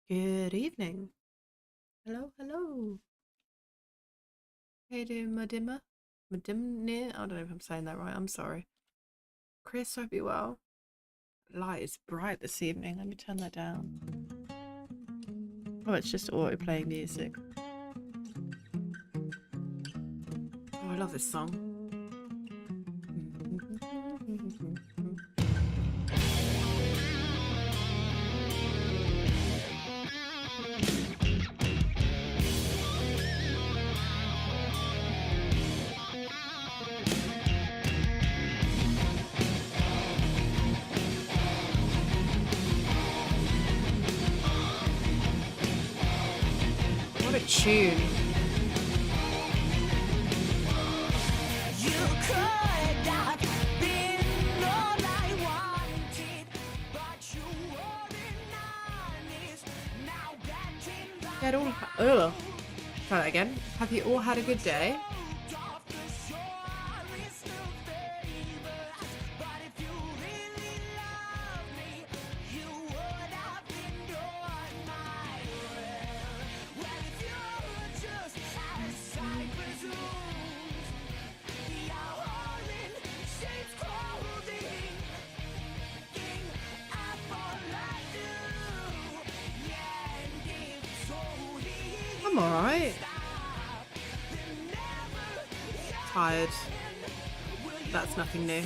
Good evening. Hello, hello. Hey there, Madima. Madimnir? I don't know if I'm saying that right. I'm sorry. Chris, hope you well. Light is bright this evening. Let me turn that down. Oh, it's just auto playing music. Oh, I love this song. What a tune. Get all. Ugh. Try that again. Have you all had a good day? I'm alright. Tired. That's nothing new.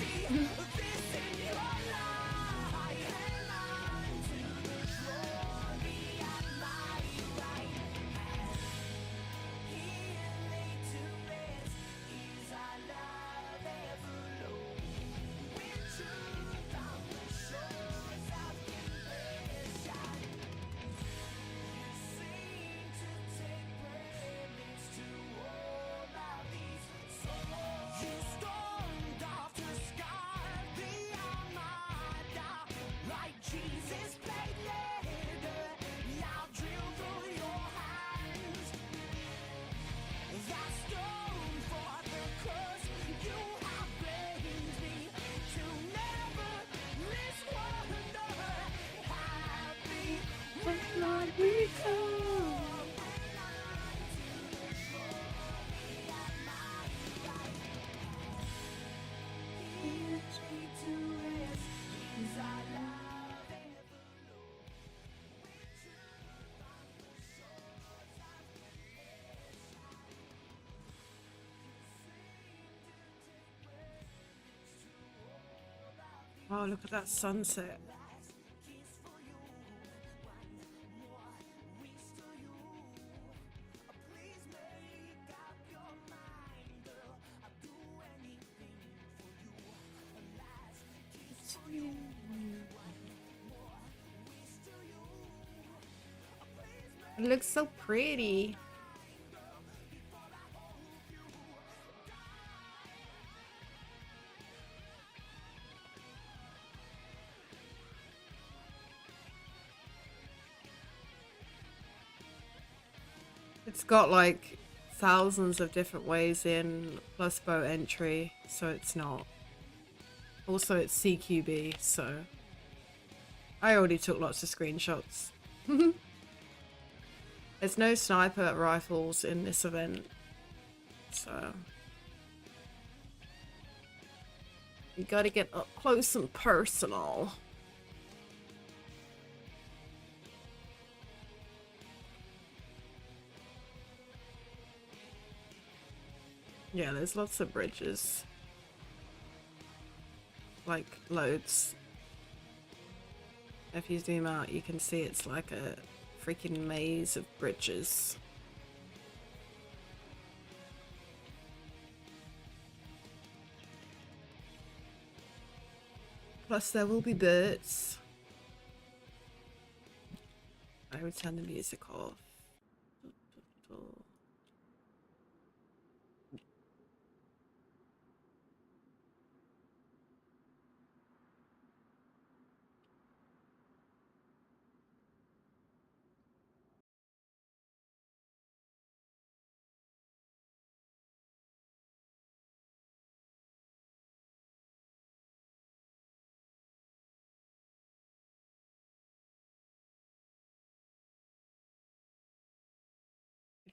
Oh, look at that sunset. It looks so pretty. It's got like thousands of different ways in plus bow entry, so it's not. Also, it's CQB, so I already took lots of screenshots. There's no sniper rifles in this event, so you gotta get up close and personal. Yeah, there's lots of bridges. Like, loads. If you zoom out, you can see it's like a freaking maze of bridges. Plus, there will be birds. I would turn the music off.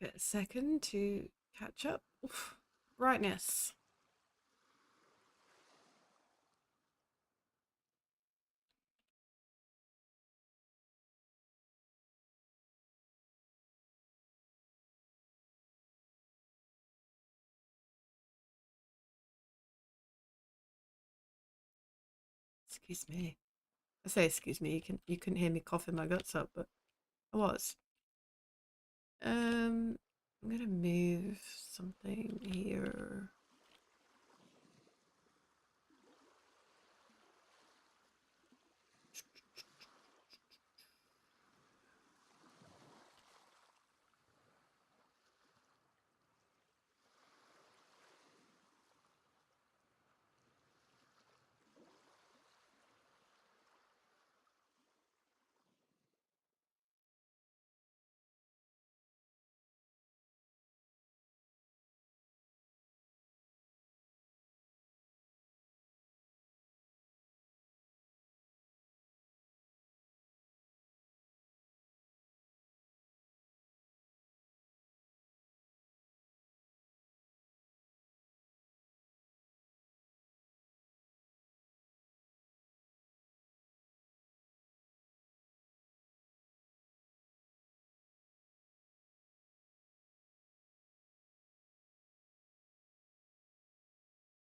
Give it a second to catch up. Oof. Brightness. Excuse me. I say excuse me. You couldn't hear me coughing my guts up, but I was. I'm gonna move something here.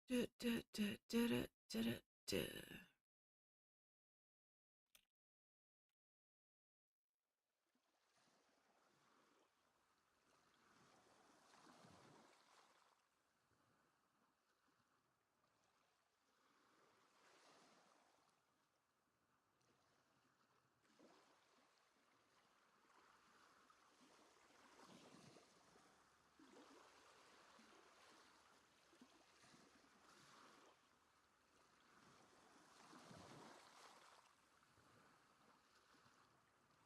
Du, du, du, du, du, du, du.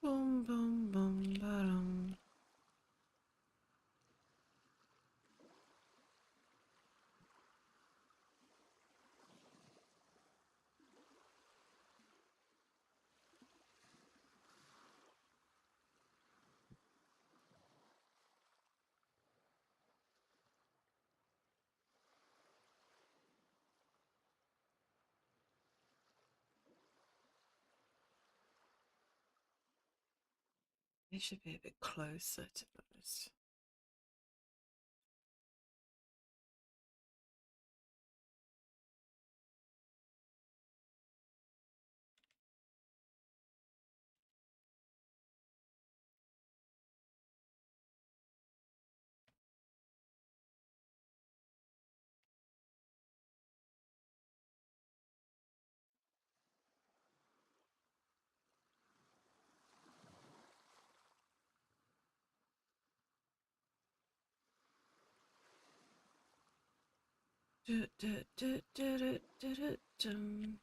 Boom, boom, boom, ba-dum. It should be a bit closer, to be honest. Du, du, du, du, du, du, du, dum.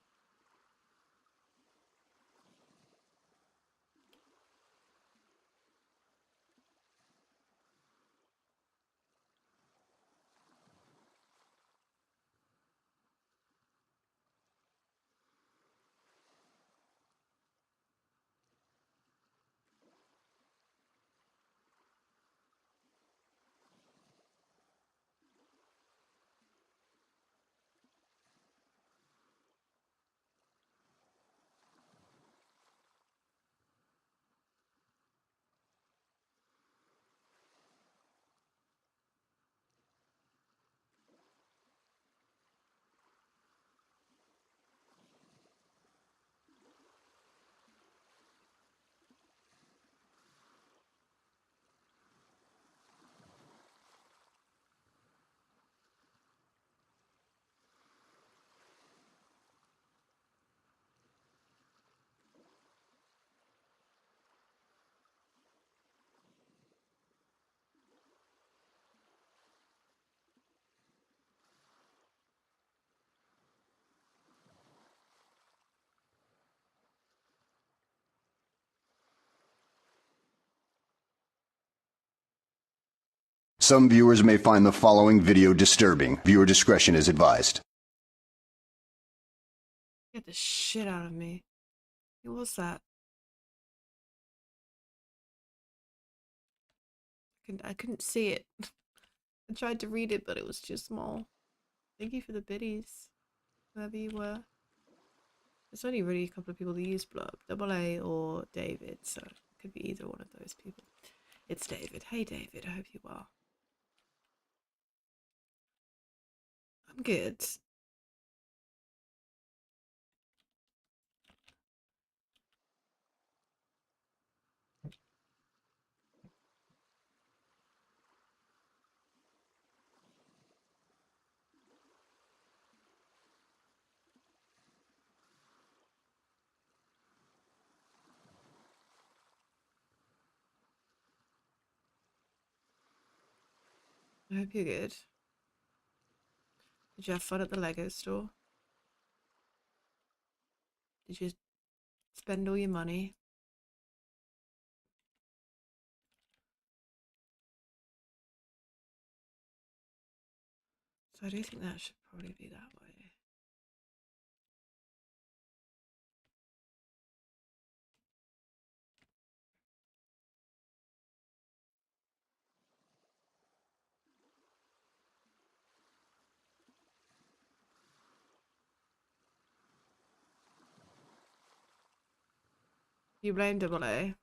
Some viewers may find the following video disturbing. Viewer discretion is advised. Get the shit out of me. Who was that? I couldn't see it. I tried to read it, but it was too small. Thank you for the biddies, whoever you were. There's only really a couple of people that use Blurb, Double A or David, so it could be either one of those people. It's David. Hey David, I hope you are. I'm good. I hope you're good. Did you have fun at the Lego store? Did you spend all your money? So I do think that should probably be that way. You blame Double A.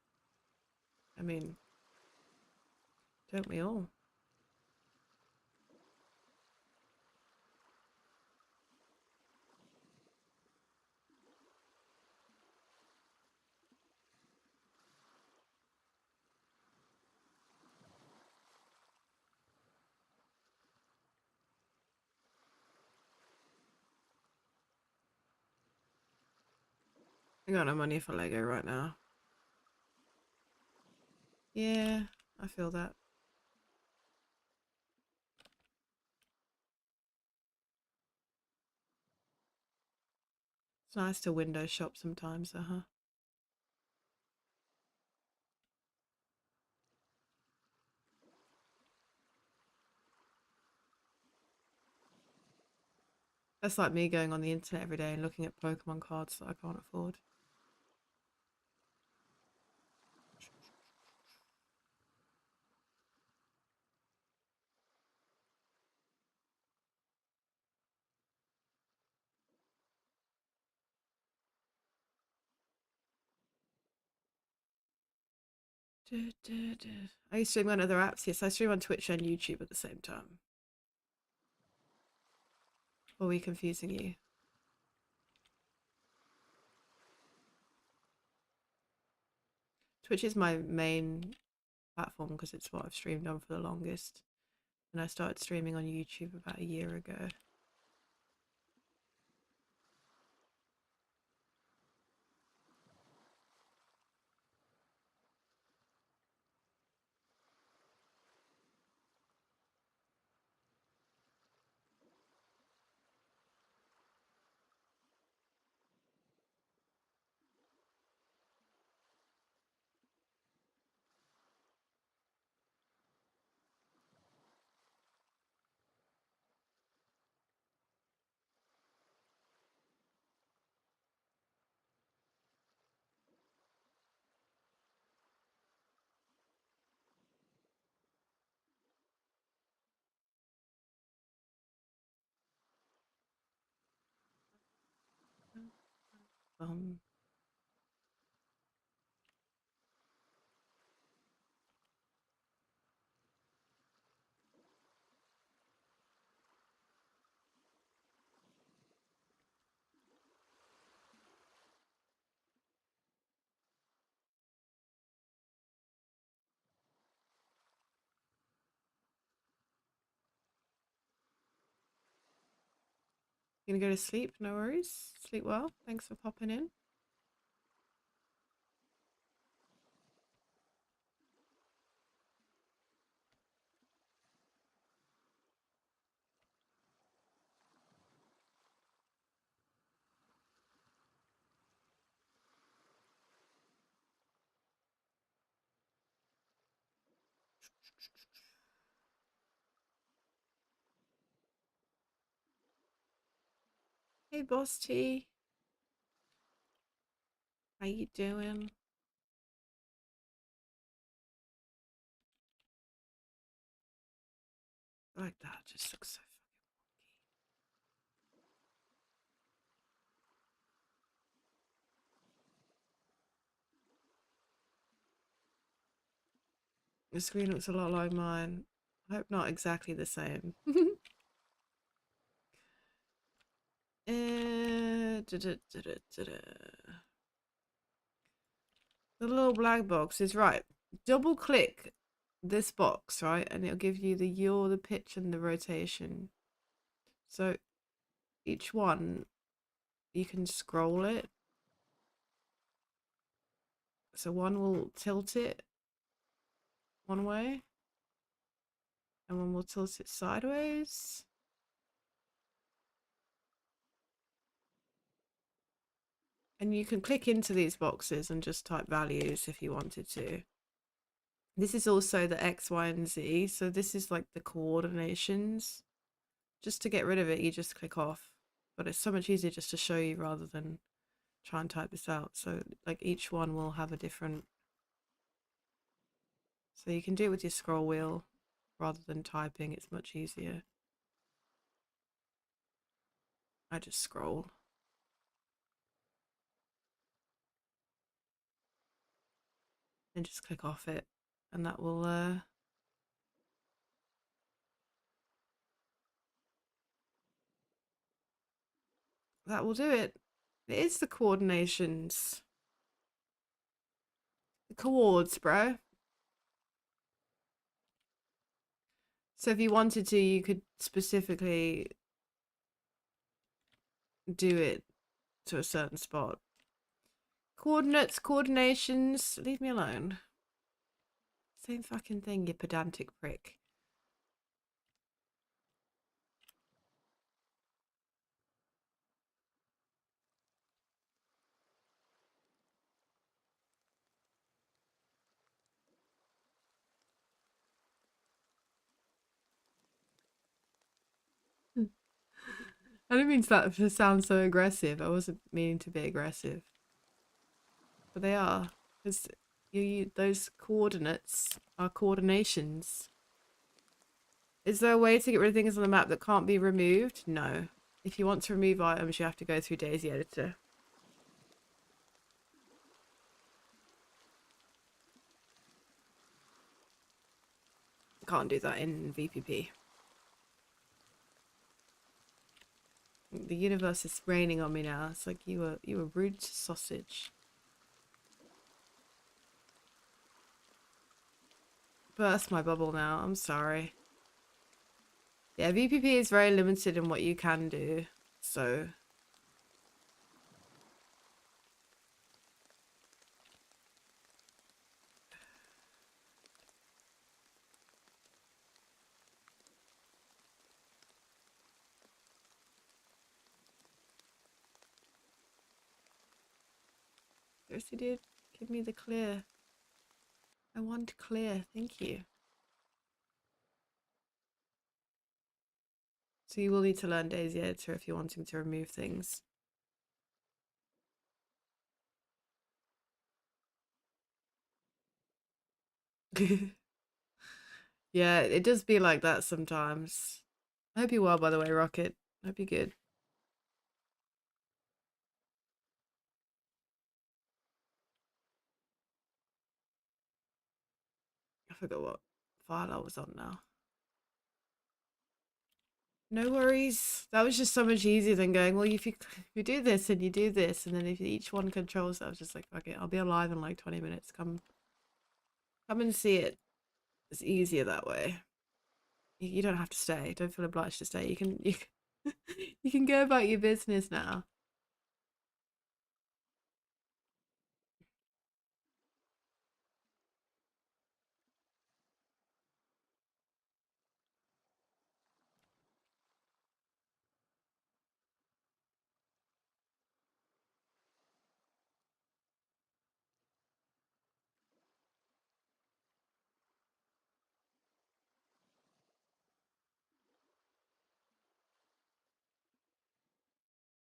I mean, don't we all? I got no money for Lego right now. Yeah, I feel that. It's nice to window shop sometimes, huh? That's like me going on the internet every day and looking at Pokemon cards that I can't afford. I stream on other apps. Yes, I stream on Twitch and YouTube at the same time. Are we confusing you? Twitch is my main platform because it's what I've streamed on for the longest. And I started streaming on YouTube about a year ago. Um, Gonna go to sleep? No worries. Sleep well. Thanks for popping in. Hey, Boss T. How you doing? like that. It just looks so The screen looks a lot like mine. I hope not exactly the same. The little black box is right. Double click this box, right? And it'll give you the yaw, the pitch, and the rotation. So each one, you can scroll it. So one will tilt it one way, and one will tilt it sideways. And you can click into these boxes and just type values if you wanted to. This is also the X, Y, and Z. So this is like the coordinations. Just to get rid of it, you just click off. But it's so much easier just to show you rather than try and type this out. So like each one will have a different. So you can do it with your scroll wheel rather than typing. It's much easier. I just scroll. And just click off it. And that will do it. It is the coordinations. The coords, bro. So if you wanted to, you could specifically do it to a certain spot. Coordinates, coordinations, leave me alone. Same fucking thing, you pedantic prick. I didn't mean to sound so aggressive. I wasn't meaning to be aggressive. But they are. Because those coordinates are coordinations. Is there a way to get rid of things on the map that can't be removed? No. If you want to remove items, you have to go through Daisy Editor. Can't do that in VPP. The universe is raining on me now. It's like you were rude to sausage. Burst my bubble now. I'm sorry. Yeah, VPP is very limited in what you can do. So seriously, dude, give me the clear. I want clear. Thank you. So you will need to learn Daisy Editor if you're wanting to remove things. Yeah, it does be like that sometimes. I hope you're well, by the way, Rocket. I hope you're good. I forgot what file I was on now. No worries. That was just so much easier than going, well, if you do this and you do this, and then if each one controls that, I was just like, okay, I'll be alive in like 20 minutes. Come and see it. It's easier that way. You don't have to stay. Don't feel obliged to stay. You can go about your business now.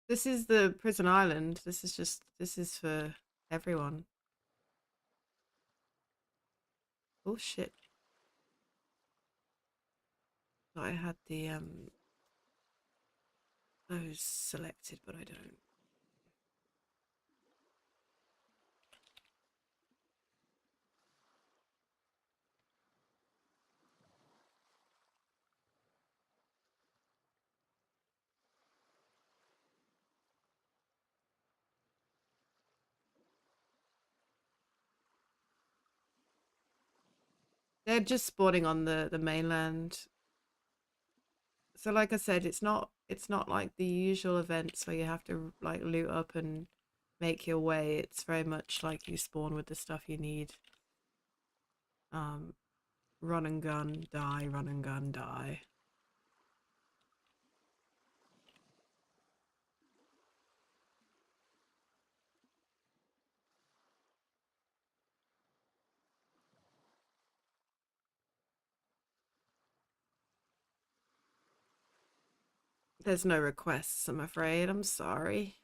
This is the prison island. This is for everyone. Oh shit. Thought I had the those selected, but I don't. They're just spawning on the mainland. So like I said, it's not like the usual events where you have to like loot up and make your way. It's very much like you spawn with the stuff you need. Um, run and gun, die, run and gun, die. There's no requests, I'm afraid. I'm sorry.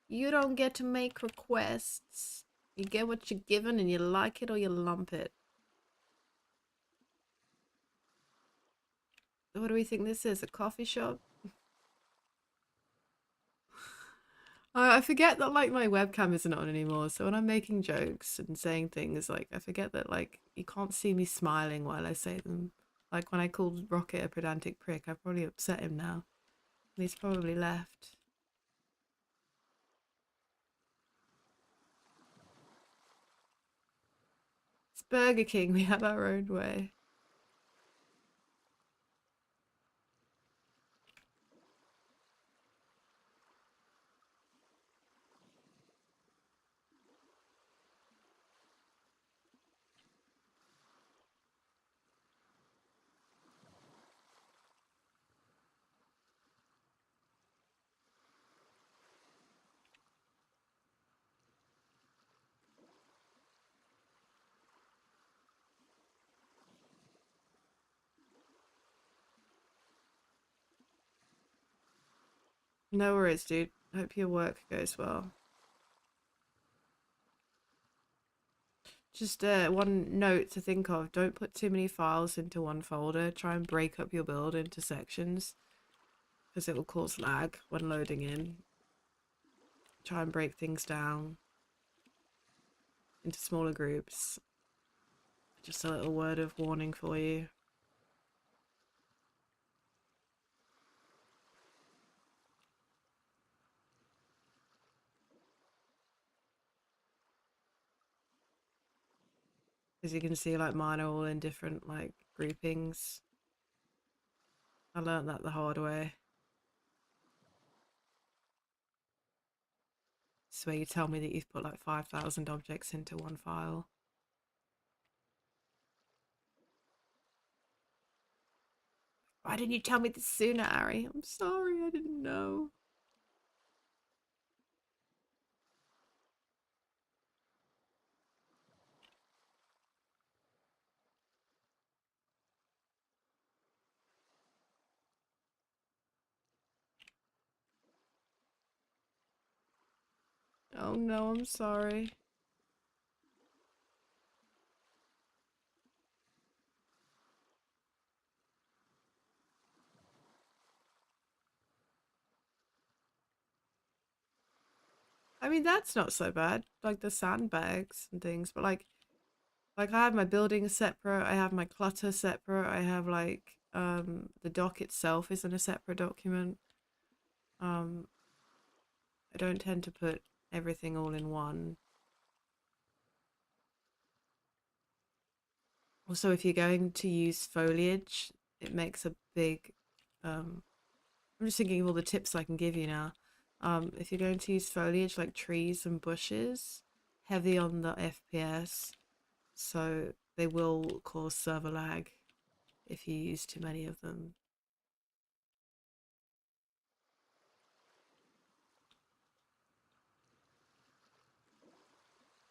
You don't get to make requests. You get what you're given and you like it or you lump it. What do we think this is? A coffee shop? I forget that like my webcam isn't on anymore, so when I'm making jokes and saying things, like I forget that like you can't see me smiling while I say them. Like when I called Rocket a pedantic prick, I probably upset him now. And he's probably left. It's Burger King, we have our own way. No worries, dude. Hope your work goes well. Just one note to think of. Don't put too many files into one folder. Try and break up your build into sections because it will cause lag when loading in. Try and break things down into smaller groups. Just a little word of warning for you. As you can see, like mine are all in different like groupings. I learned that the hard way. It's where you tell me that you've put like 5,000 objects into one file. Why didn't you tell me this sooner, Ari? I'm sorry, I didn't know. Oh no, I'm sorry. I mean, that's not so bad. Like the sandbags and things, but like I have my building separate, I have my clutter separate, I have like the dock itself is in a separate document. Um I don't tend to put everything all in one. Also, if you're going to use foliage, it makes a big I'm just thinking of all the tips I can give you now. If you're going to use foliage like trees and bushes, heavy on the FPS, so they will cause server lag if you use too many of them.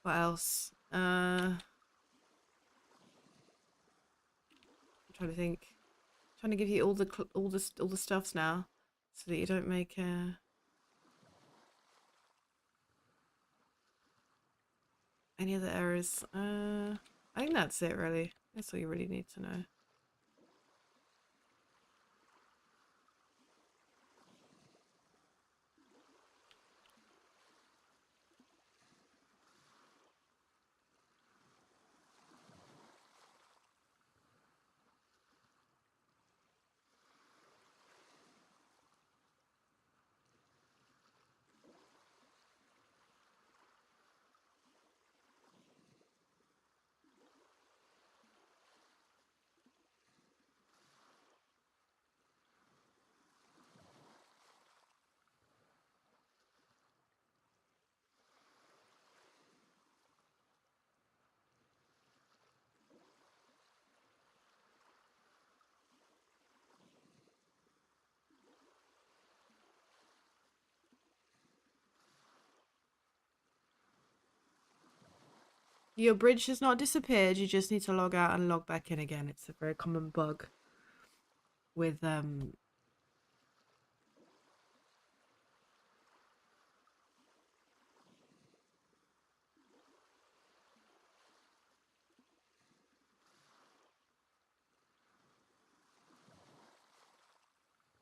What else? I'm trying to think. I'm trying to give you all the stuffs now, so that you don't make any other errors. I think that's it really. That's all you really need to know. Your bridge has not disappeared. You just need to log out and log back in again. It's a very common bug with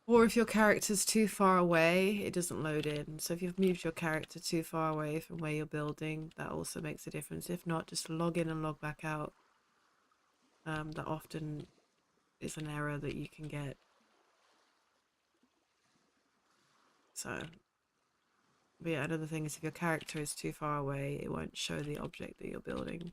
or if your character's too far away, it doesn't load in. So if you've moved your character too far away from where you're building, that also makes a difference. If not, just log in and log back out. That often is an error that you can get. So, but yeah, another thing is if your character is too far away, it won't show the object that you're building.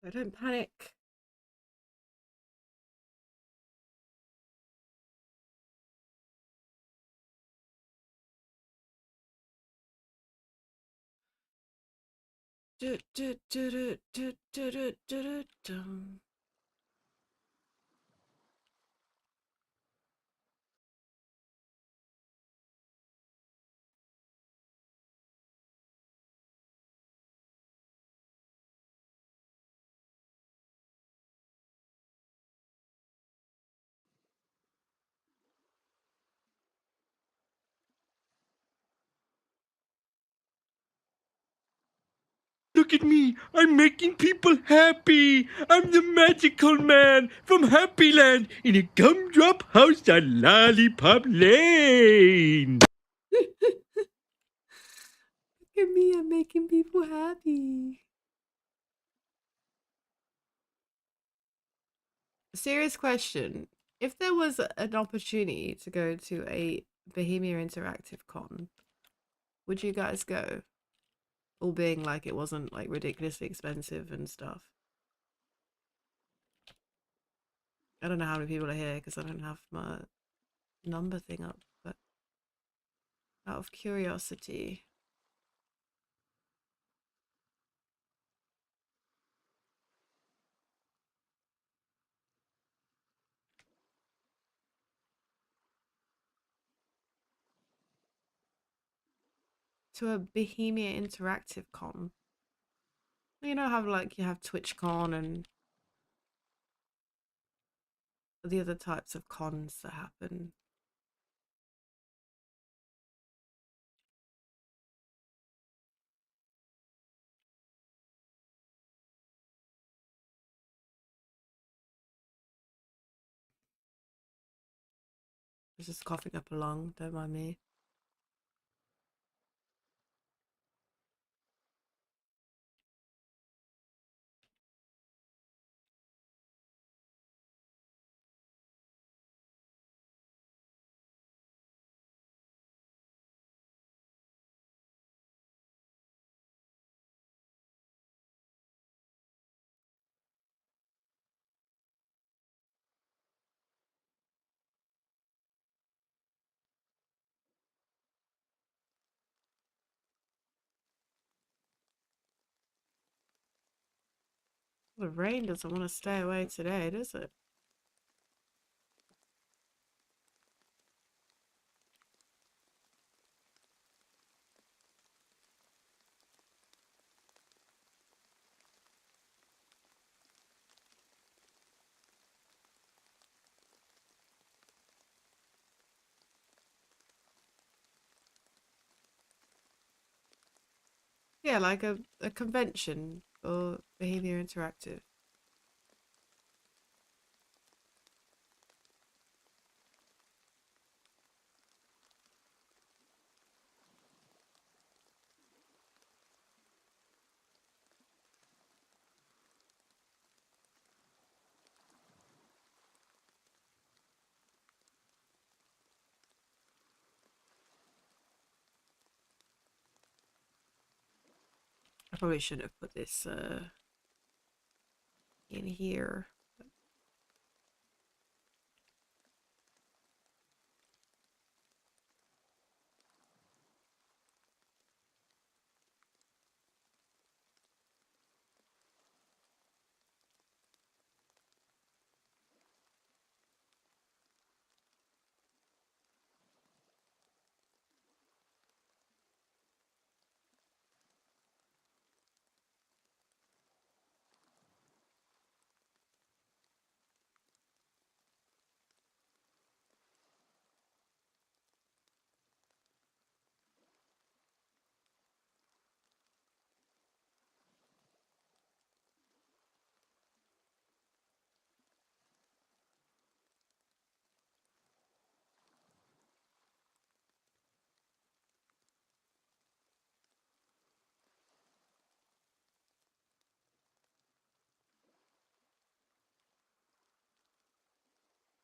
So don't panic. Look at me. I'm making people happy. I'm the magical man from Happy Land in a gumdrop house on Lollipop Lane. Look at me, I'm making people happy. Serious question. If there was an opportunity to go to a Bohemia Interactive Con, would you guys go? All being like it wasn't like ridiculously expensive and stuff. I don't know how many people are here because I don't have my number thing up, but out of curiosity. To a Bohemia Interactive Con. You know how like you have TwitchCon and the other types of cons that happen. I was just coughing up a lung, don't mind me. The rain doesn't want to stay away today, does it? Yeah, like a convention or Bohemia Interactive. probably shouldn't have put this in here.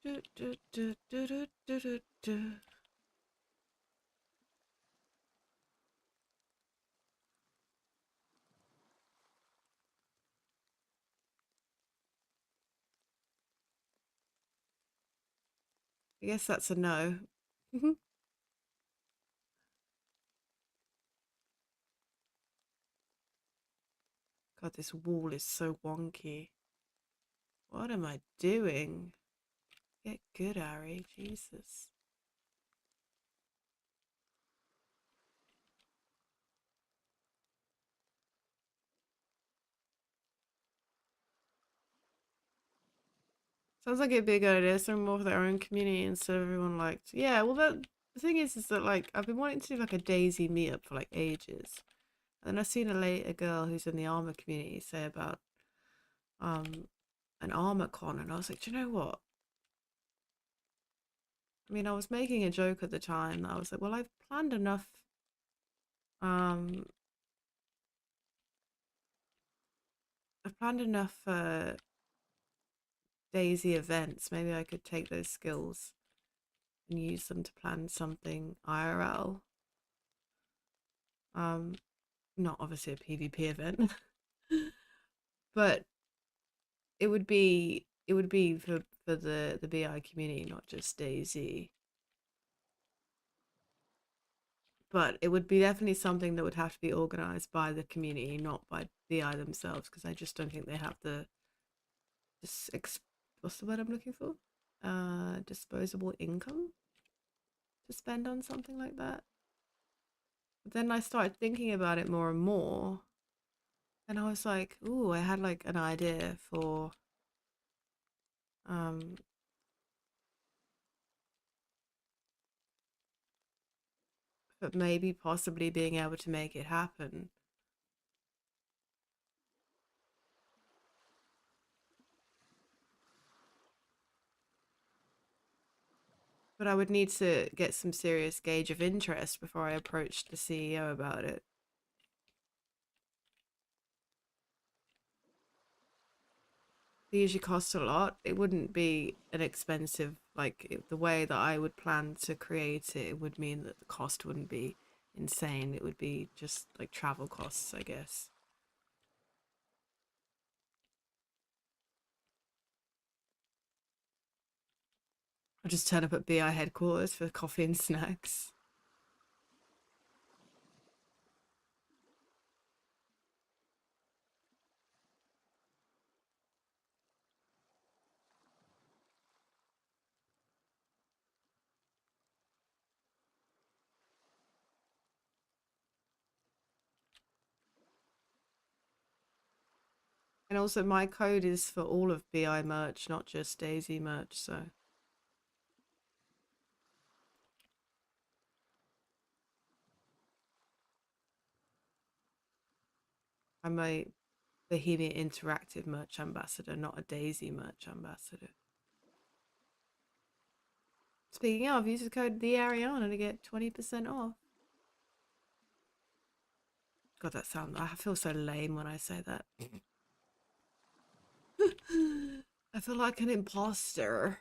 Do, do, do, do, do, do, do, do. I guess that's a no. God, this wall is so wonky. What am I doing? Get good, Ari. Jesus. Sounds like a big idea. So more for their own community instead of everyone liked. Yeah, well, the thing is that like I've been wanting to do like a Daisy meetup for like ages, and then I've seen a girl who's in the armor community say about um an armor con, and I was like, do you know what? I mean, I was making a joke at the time. I was like, well, I've planned enough. Um, I've planned enough Daisy events. Maybe I could take those skills and use them to plan something IRL. Not obviously a PvP event, but it would be for the BI community, not just Daisy. But it would be definitely something that would have to be organized by the community, not by BI themselves, because I just don't think they have the what's the word I'm looking for? Disposable income to spend on something like that. But then I started thinking about it more and more, and I was like, ooh, I had like an idea for um but maybe possibly being able to make it happen. But I would need to get some serious gauge of interest before I approached the CEO about it. They usually cost a lot. It wouldn't be an expensive, like the way that I would plan to create it, it would mean that the cost wouldn't be insane. It would be just like travel costs, I guess. I'll just turn up at BI headquarters for coffee and snacks. And also my code is for all of BI merch, not just Daisy merch, so I'm a Bohemia Interactive merch ambassador, not a Daisy merch ambassador. Speaking of, use the code the Ariana to get 20% off. God, I feel so lame when I say that. I feel like an imposter.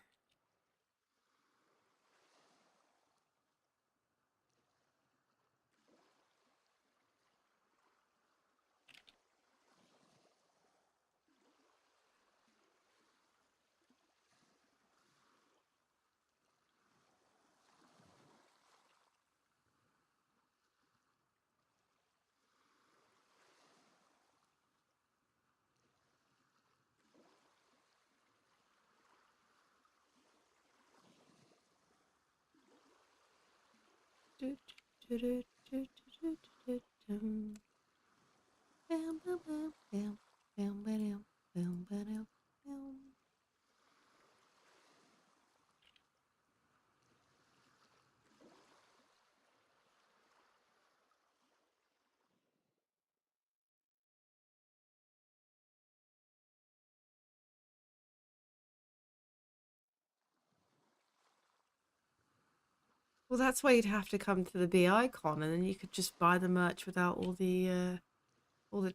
Well, that's why you'd have to come to the BI con, and then you could just buy the merch without all the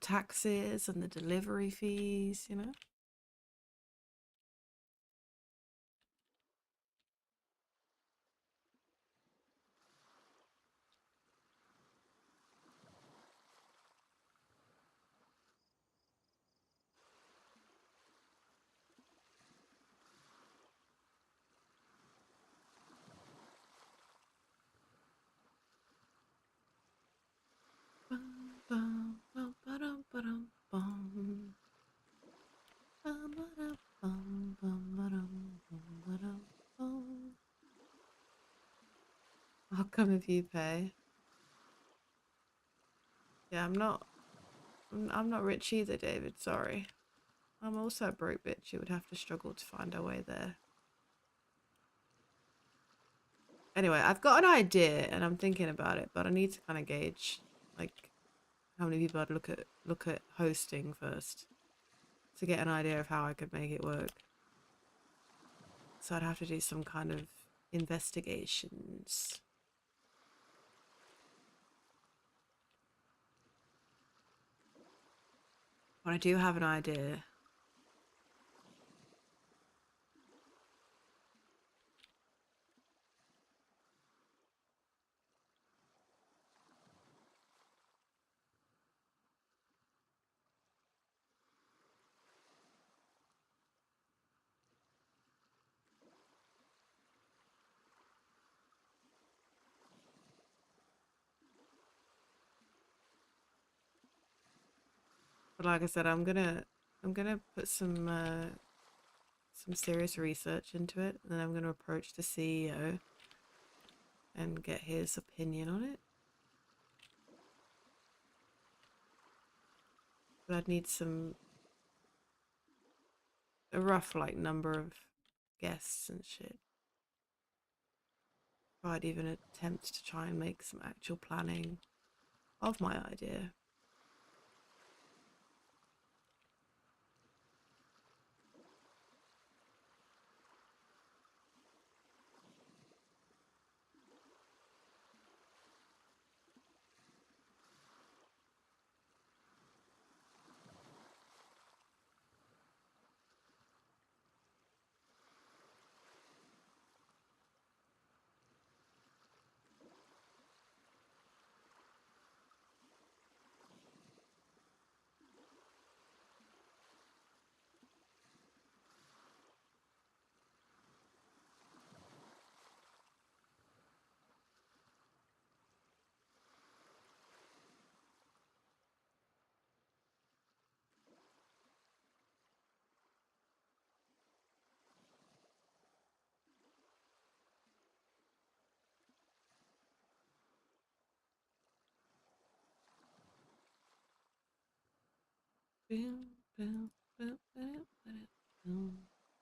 taxes and the delivery fees, you know? Bum, bum, bum, ba-dum, ba-dum, bum. Bum, ba-dum, bum, bum, ba-dum, bum, ba-dum, bum. I'll come if you pay. Yeah, I'm not rich either, David, sorry. I'm also a broke bitch. You would have to struggle to find our way there. Anyway, I've got an idea and I'm thinking about it, but I need to kind of gauge like how many people I'd look at hosting first to get an idea of how I could make it work. So I'd have to do some kind of investigations. But I do have an idea. But like I said, I'm gonna put some serious research into it, and then I'm gonna approach the CEO and get his opinion on it. But I'd need a rough like number of guests and shit. Or I'd even attempt to try and make some actual planning of my idea.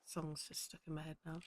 Song's just stuck in my head now.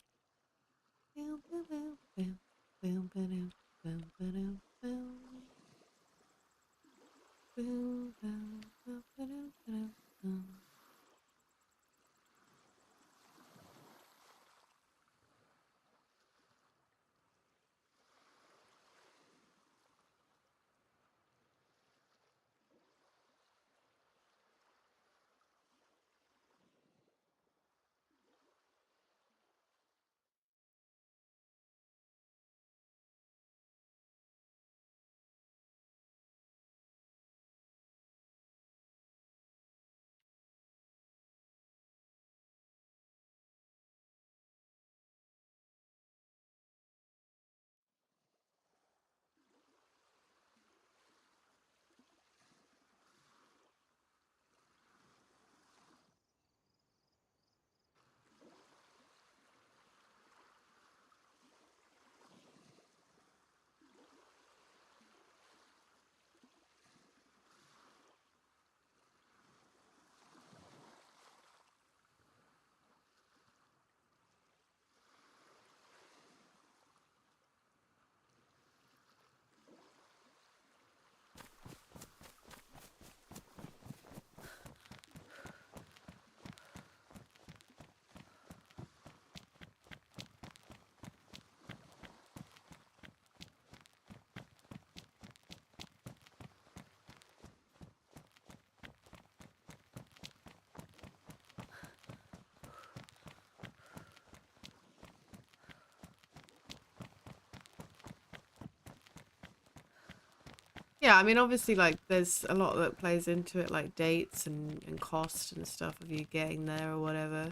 Yeah, I mean, obviously, like, there's a lot that plays into it, like dates and cost and stuff of you getting there or whatever.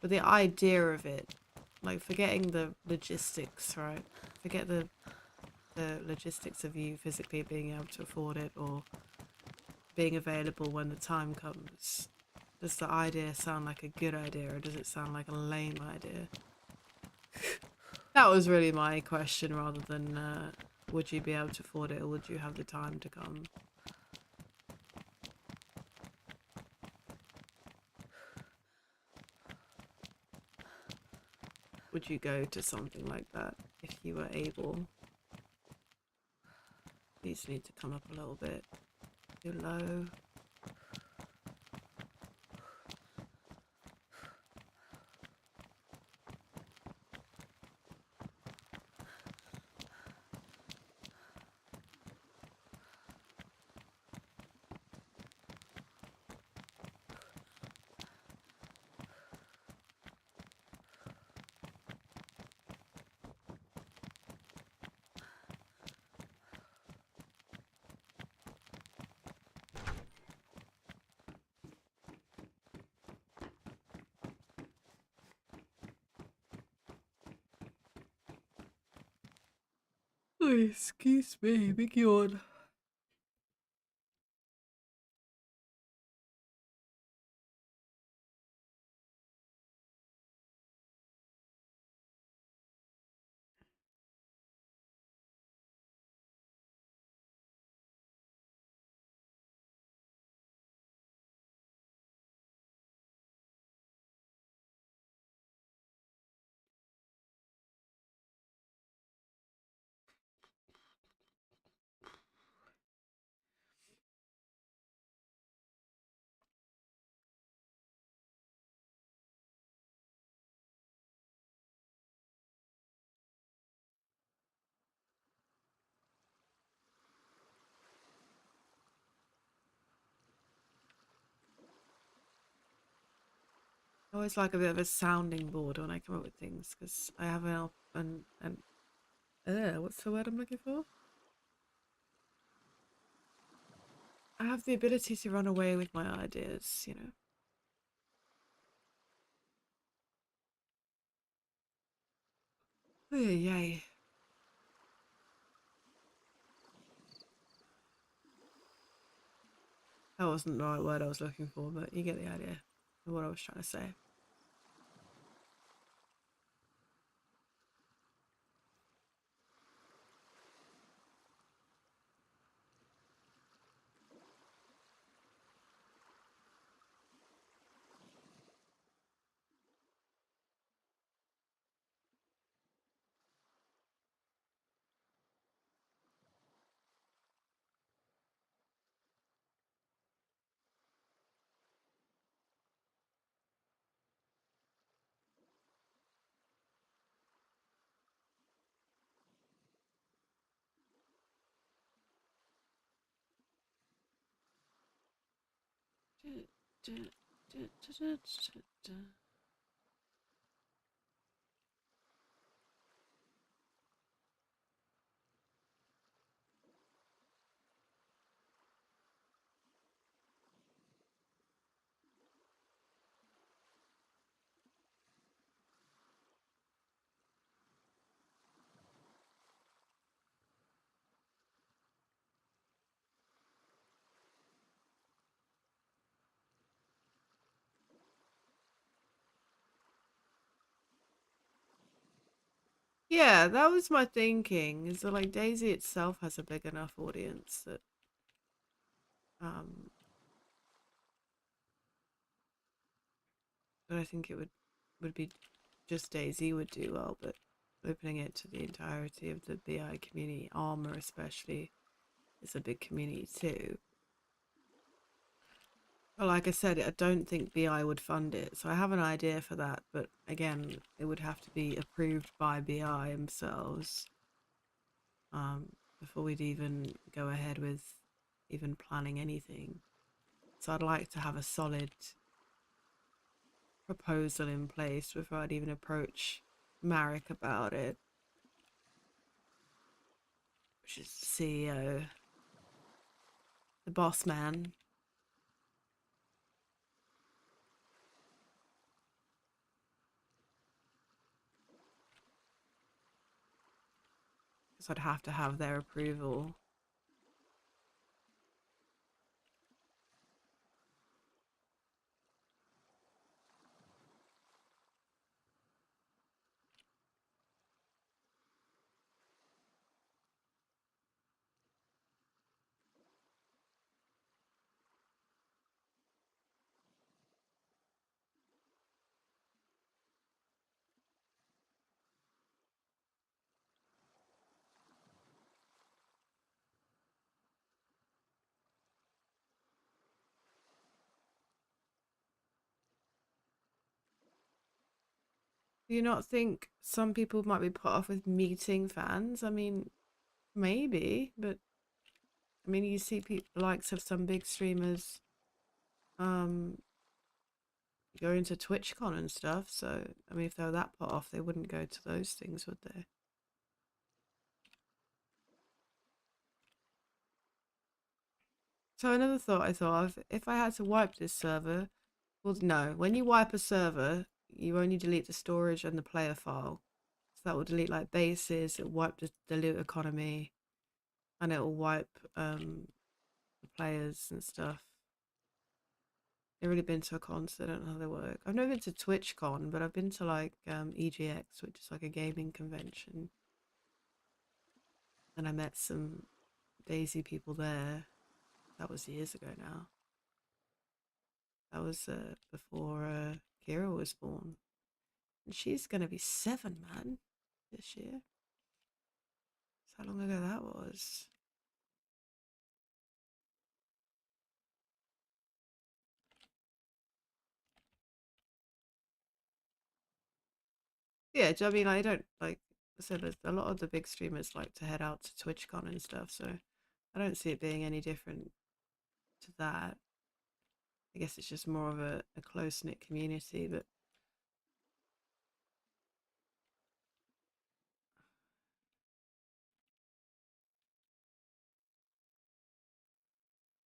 But the idea of it, like, forgetting the logistics, right? Forget the logistics of you physically being able to afford it or being available when the time comes. Does the idea sound like a good idea or does it sound like a lame idea? That was really my question rather than would you be able to afford it or would you have the time to come? Would you go to something like that if you were able? These need to come up a little bit. Too low. Oh, excuse me, big yawn. I always like a bit of a sounding board when I come up with things because I have what's the word I'm looking for? I have the ability to run away with my ideas, you know. Oh, yay. That wasn't the right word I was looking for, but you get the idea of what I was trying to say. Yeah, that was my thinking, is that like Daisy itself has a big enough audience that um that I think it would be just Daisy would do well, but opening it to the entirety of the BI community, Armor especially, is a big community too. Well, like I said, I don't think BI would fund it, so I have an idea for that, but again, it would have to be approved by BI themselves before we'd even go ahead with even planning anything. So I'd like to have a solid proposal in place before I'd even approach Marek about it, which is the CEO. the boss man. Because I'd have to have their approval. Do you not think some people might be put off with meeting fans? I mean, maybe, but I mean, you see people likes of some big streamers um go into TwitchCon and stuff, so I mean if they were that put off they wouldn't go to those things, would they? So another thought I thought of, if I had to wipe this server, well no, when you wipe a server, you only delete the storage and the player file. So that will delete like bases, it'll wipe the loot economy, and it'll wipe the players and stuff. I've really been to a concert, I don't know how they work. I've never been to TwitchCon, but I've been to like EGX, which is like a gaming convention. And I met some Daisy people there. That was years ago now. That was before Kira was born. And she's going to be 7, man, this year. That's how long ago that was. Yeah, do you know what I mean? I don't like, I said there's a lot of the big streamers like to head out to TwitchCon and stuff, so I don't see it being any different to that. I guess it's just more of a close-knit community, but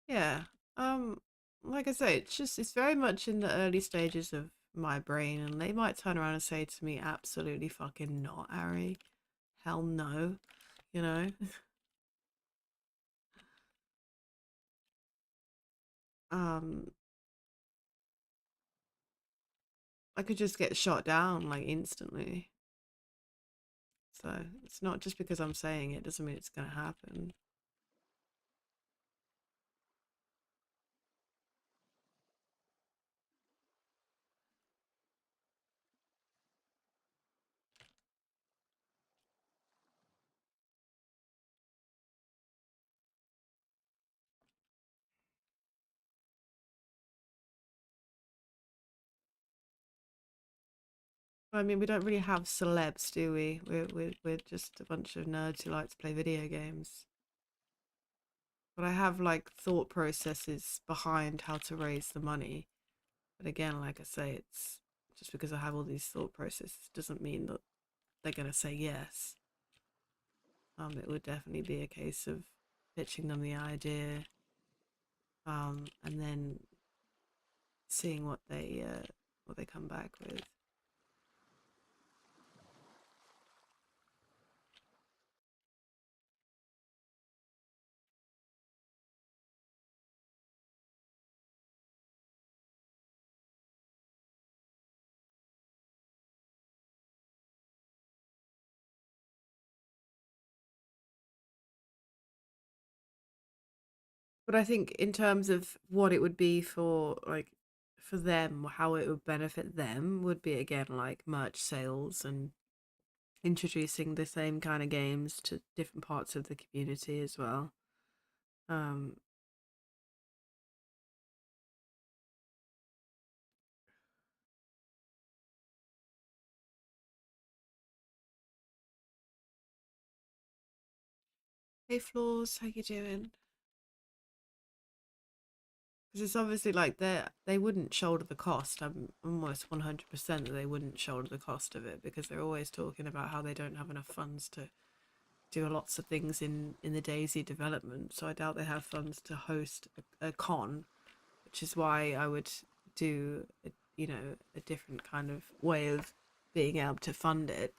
yeah. Um, like I say, it's very much in the early stages of my brain, and they might turn around and say to me, absolutely fucking not, Ari. Hell no. You know? um, I could just get shot down like instantly. So it's not just because I'm saying it doesn't mean it's gonna happen. I mean, we don't really have celebs, do we? We're just a bunch of nerds who like to play video games. But I have like thought processes behind how to raise the money. But again, like I say, it's just because I have all these thought processes doesn't mean that they're gonna say yes. It would definitely be a case of pitching them the idea, and then seeing what they come back with. But I think in terms of what it would be for like for them, how it would benefit them would be again like merch sales and introducing the same kind of games to different parts of the community as well. Um, hey Flaws, how you doing? Because it's obviously like they wouldn't shoulder the cost. I'm almost 100% that they wouldn't shoulder the cost of it because they're always talking about how they don't have enough funds to do lots of things in the DayZ development, so I doubt they have funds to host a con, which is why I would do a different kind of way of being able to fund it.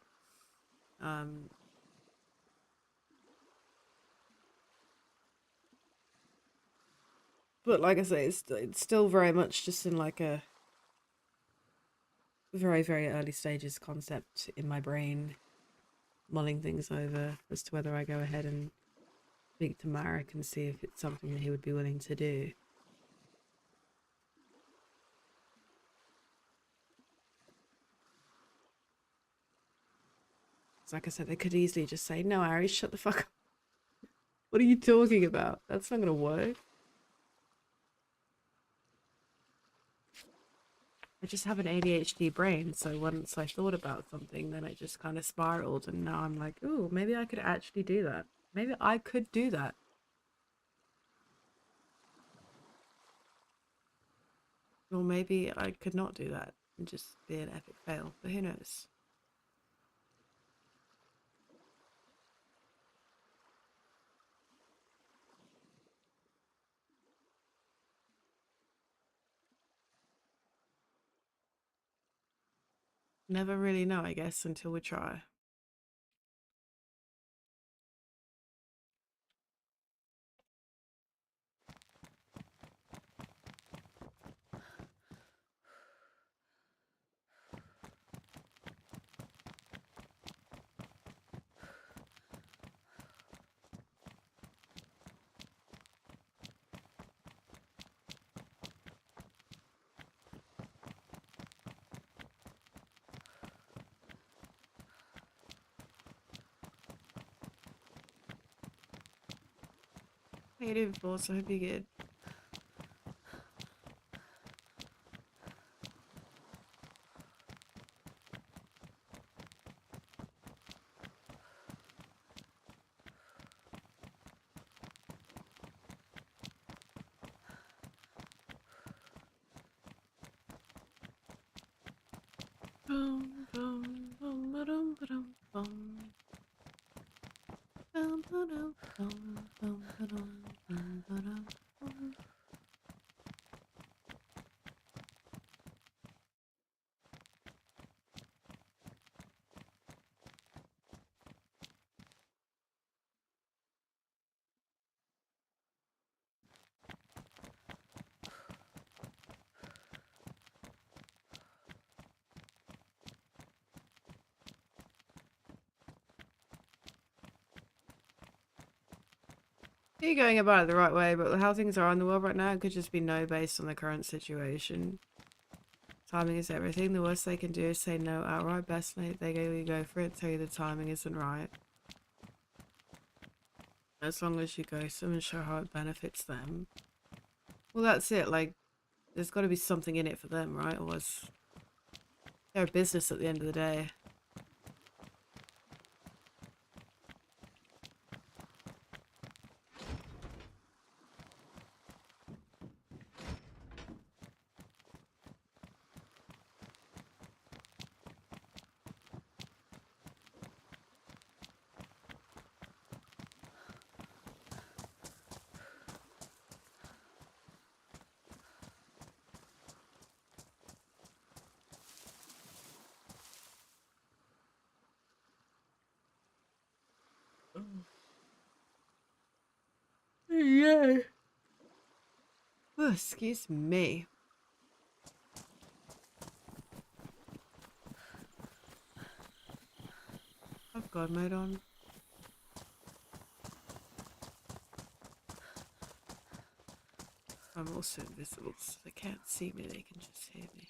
But like I say, it's still very much just in like a very, very early stages concept in my brain, mulling things over as to whether I go ahead and speak to Marek and see if it's something that he would be willing to do. Like I said, they could easily just say, no, Ari, shut the fuck up. What are you talking about? That's not gonna work. I just have an ADHD brain, so once I thought about something, then it just kind of spiraled, and now I'm like, ooh, maybe I could actually do that. Maybe I could do that. Or maybe I could not do that and just be an epic fail, but who knows? Never really know, I guess, until we try. How you doing, Force? I hope you're good. Bum, bum, bum, ba-dum, ba-dum, bum. Bum, ba-dum, bum, bum, ba-dum, bum, ba-dum, bum. You're going about it the right way, but how things are in the world right now, it could just be no based on the current situation. Timing is everything. The worst they can do is say no outright. Best they go for it, tell you the timing isn't right. As long as you ghost them and show how it benefits them. Well, that's it. Like, there's got to be something in it for them, right? Or else they're a business at the end of the day. Yeah. Oh, excuse me. I've God mode on. I'm also invisible, so they can't see me, they can just hear me.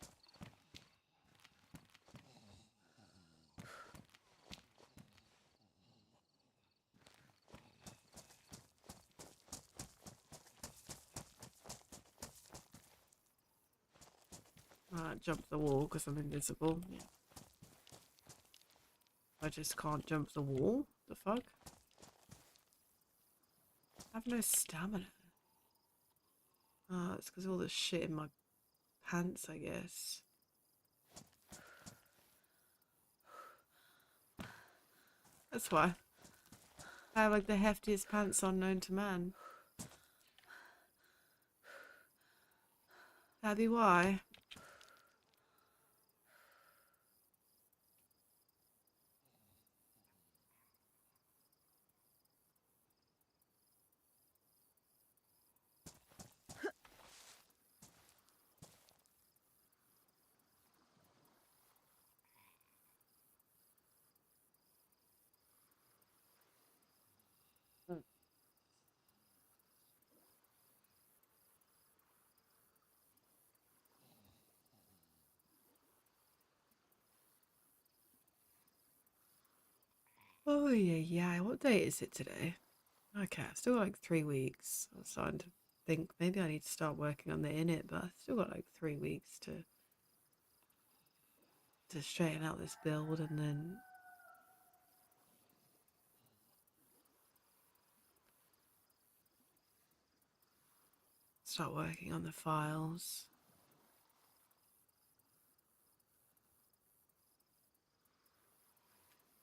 Jump the wall because I'm invisible. Yeah. I just can't jump the wall? The fuck? I have no stamina. It's because all the shit in my pants, I guess. That's why. I have like the heftiest pants on known to man. Abby, why? Oh yeah. What date is it today? Okay, I've still got like 3 weeks. I'm starting to think maybe I need to start working on the init, but I've still got like 3 weeks to straighten out this build and then start working on the files.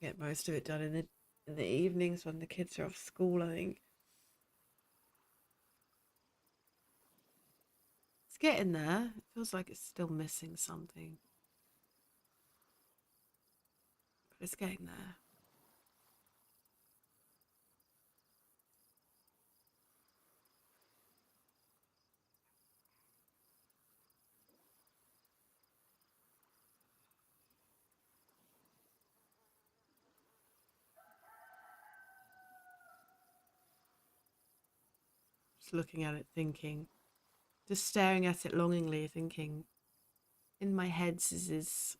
Get most of it done in the evenings when the kids are off school, I think. It's getting there. It feels like it's still missing something. But it's getting there. Just looking at it thinking. Just staring at it longingly, thinking in my head is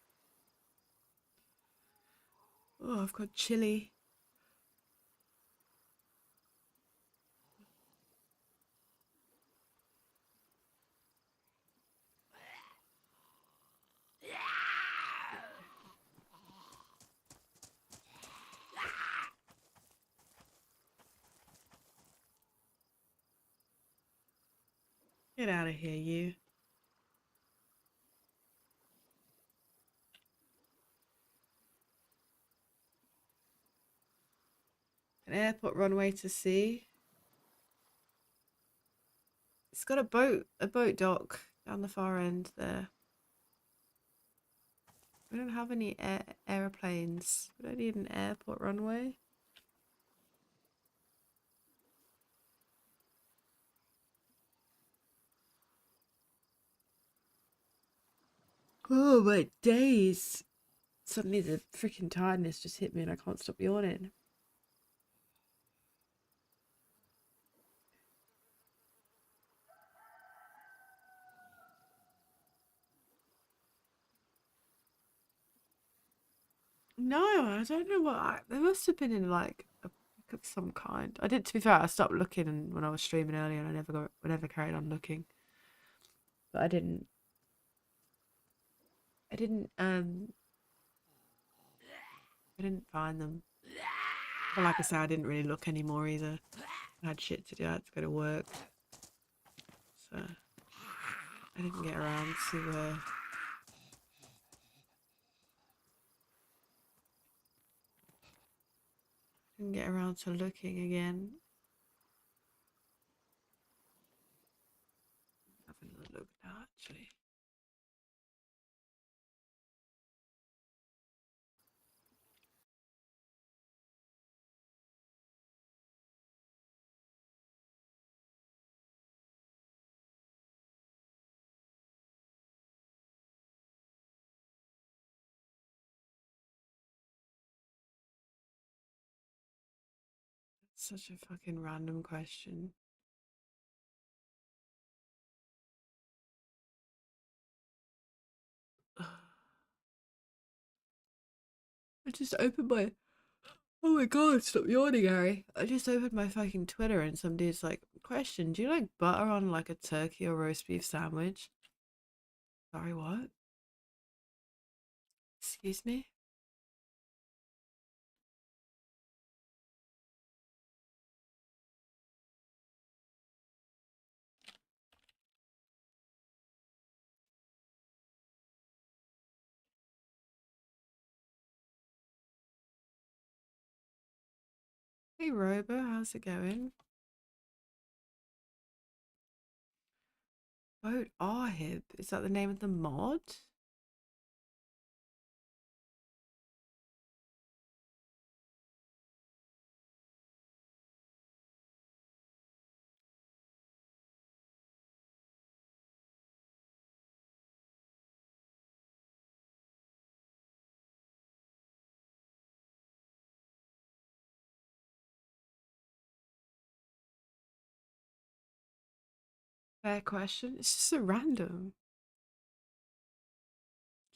oh, I've got chili. Get out of here, you. An airport runway to see. It's got a boat dock down the far end there. We don't have any airplanes. We don't need an airport runway. Oh my days. Suddenly the freaking tiredness just hit me and I can't stop yawning. No, I don't know what. There must have been in like a book of some kind. I did. To be fair, I stopped looking and when I was streaming earlier, and I never carried on looking. But I didn't. I didn't. I didn't find them. But like I said, I didn't really look anymore either. I had shit to do. I had to go to work, so I didn't get around to. Didn't get around to looking again. Having a look now, actually. Such a fucking random question. I just opened my. Oh my god, stop yawning, Harry. I just opened my fucking Twitter and some dude's like, question, do you like butter on like a turkey or roast beef sandwich? Sorry, what? Excuse me? Hey Robo, how's it going? Boat Arhib, is that the name of the mod? Fair question. It's just a random.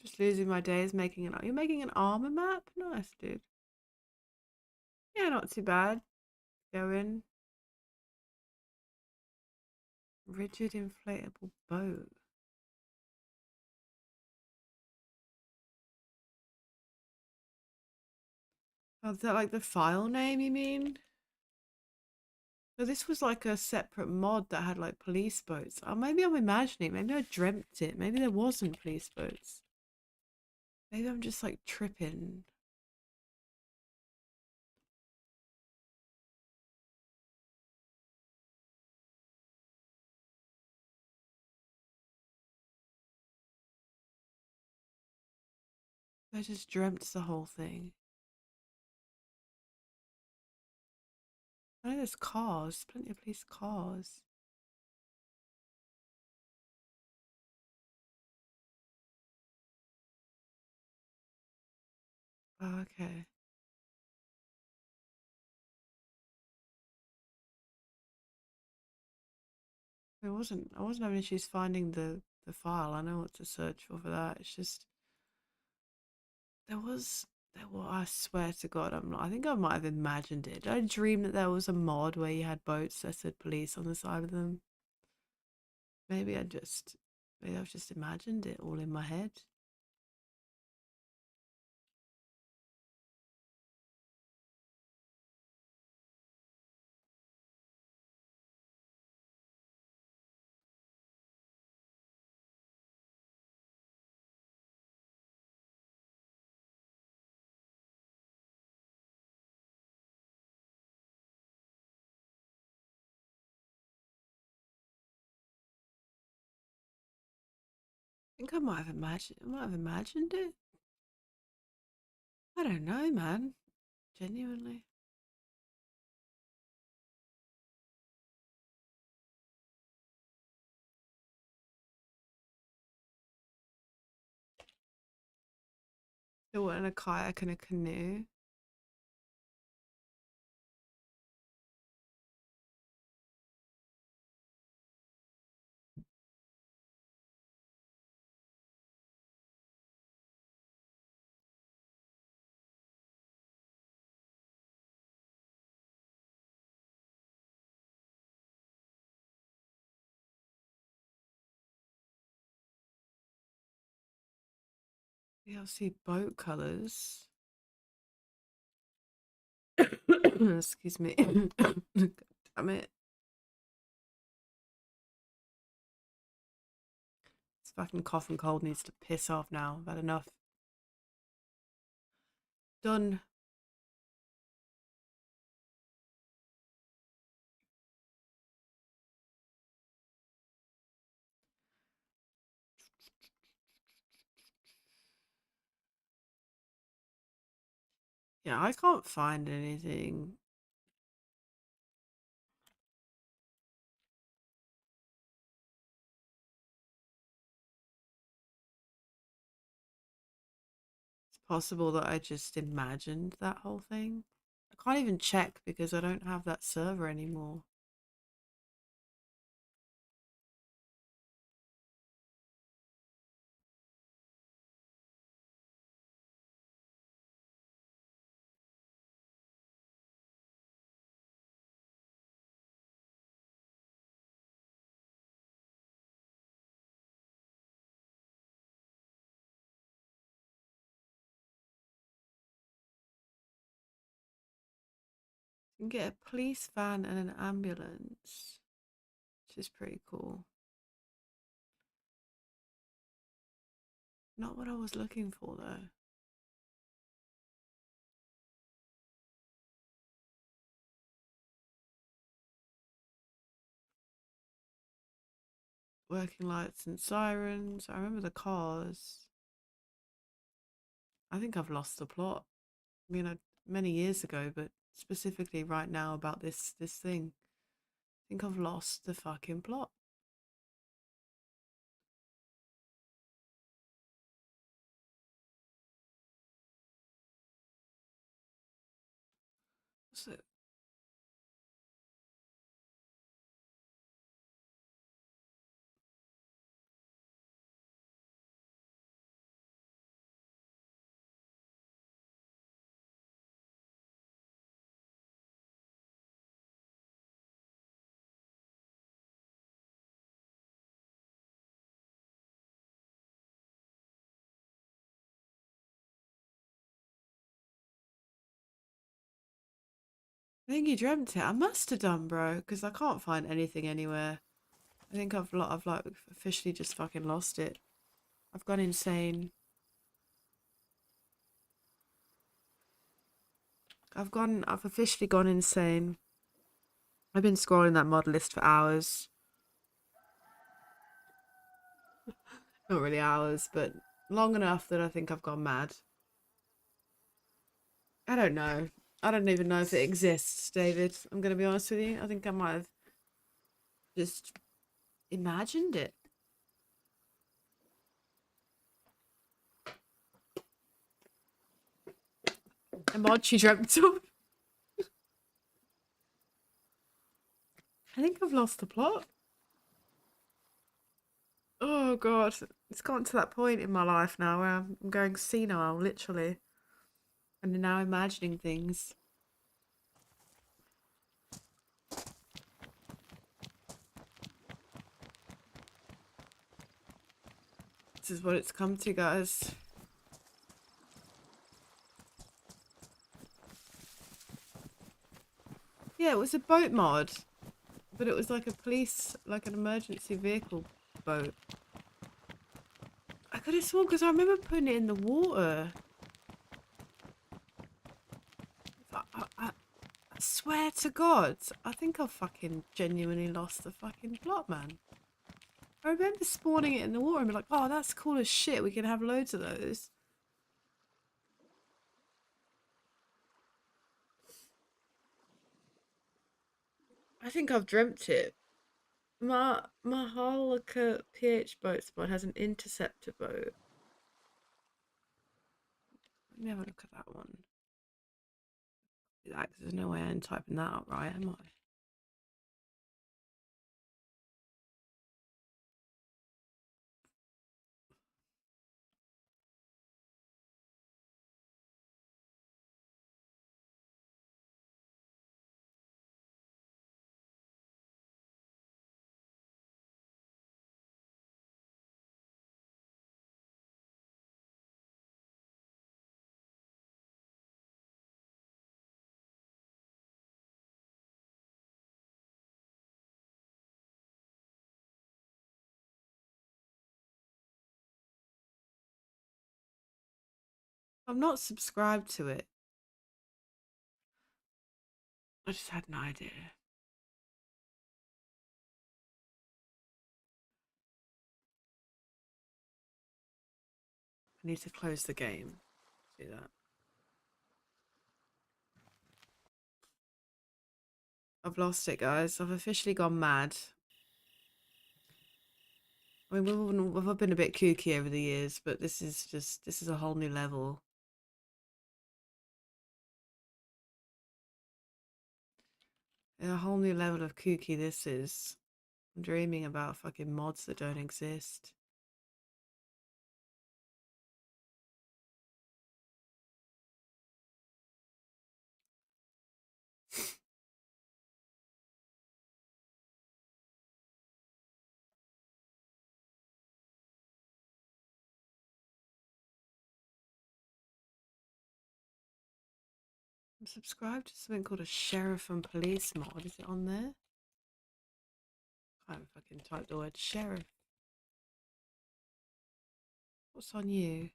Just losing my days making you're making an armor map? Nice, dude. Yeah, not too bad. Going. Rigid inflatable boat. Oh, is that like the file name you mean? So this was like a separate mod that had like police boats. Oh, maybe I'm imagining. Maybe I dreamt it. Maybe there wasn't police boats. Maybe I'm just like tripping. I just dreamt the whole thing. I know there's cars, plenty of police cars. Oh, okay. I wasn't having issues finding the file. I know what to search for that. It's just there was I swear to God, I'm not. I think I might have imagined it. Did I dream that there was a mod where you had boats that said police on the side of them? Maybe maybe I've just imagined it all in my head. I think I might have imagined it. I don't know, man. Genuinely. They were in a kayak and a canoe. DLC boat colors. Excuse me. God damn it. This fucking cough and cold needs to piss off now. I've had enough. Done. Yeah, I can't find anything. It's possible that I just imagined that whole thing. I can't even check because I don't have that server anymore. You can get a police van and an ambulance, which is pretty cool. Not what I was looking for though. Working lights and sirens. I remember the cars. I think I've lost the plot. I mean, many years ago, but specifically right now about this thing. I think I've lost the fucking plot. So I think you dreamt it. I must have done, bro, because I can't find anything anywhere. I think I've like officially just fucking lost it. I've gone insane. I've officially gone insane. I've been scrolling that mod list for hours. Not really hours, but long enough that I think I've gone mad. I don't know. I don't even know if it exists, David. I'm going to be honest with you. I think I might have just imagined it. A mod she dreamt of. I think I've lost the plot. Oh god, it's gotten to that point in my life now where I'm going senile, literally, and now imagining things. This is what it's come to, guys. Yeah, it was a boat mod, but it was like a police, like an emergency vehicle boat. I could have sworn because I remember putting it in the water. I swear to God, I think I've fucking genuinely lost the fucking plot, man. I remember spawning it in the water and be like, oh, that's cool as shit. We can have loads of those. I think I've dreamt it. My Mahalaka PH boat spot has an interceptor boat. Let me have a look at that one. There's no way I'm typing that up right, am I? I'm not subscribed to it. I just had an idea. I need to close the game. Do that. I've lost it, guys. I've officially gone mad. I mean, we've been a bit kooky over the years, but this is a whole new level. A whole new level of kooky this is. I'm dreaming about fucking mods that don't exist. I'm subscribed to something called a sheriff and police mod. Is it on there? I haven't fucking typed the word sheriff. What's on you?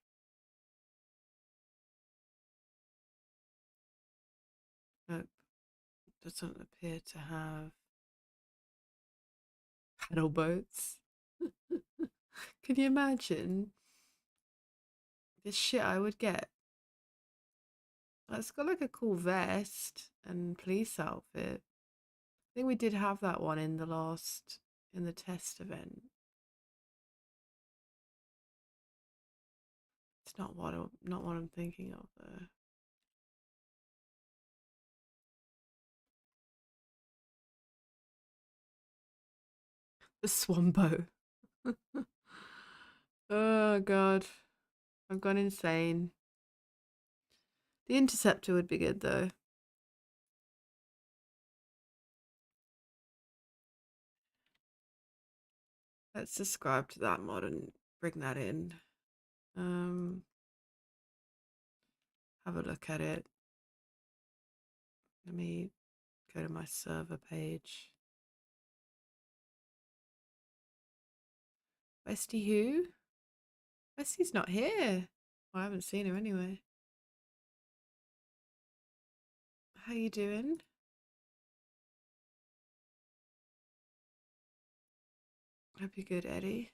Nope. Doesn't appear to have paddle boats. Can you imagine the shit I would get? It's got like a cool vest and police outfit. I think we did have that one in the test event. It's not what I'm thinking of though. The Swambo. Oh god. I've gone insane. The Interceptor would be good though. Let's subscribe to that mod and bring that in. Have a look at it. Let me go to my server page. Bestie who? Bestie's not here. Well, I haven't seen her anyway. How you doing? Hope you're good, Eddie.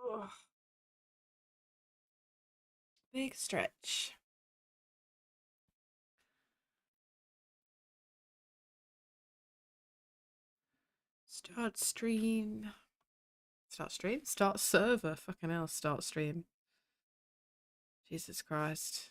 Oh, big stretch. Start stream. Start stream? Start server. Fucking hell, start stream. Jesus Christ.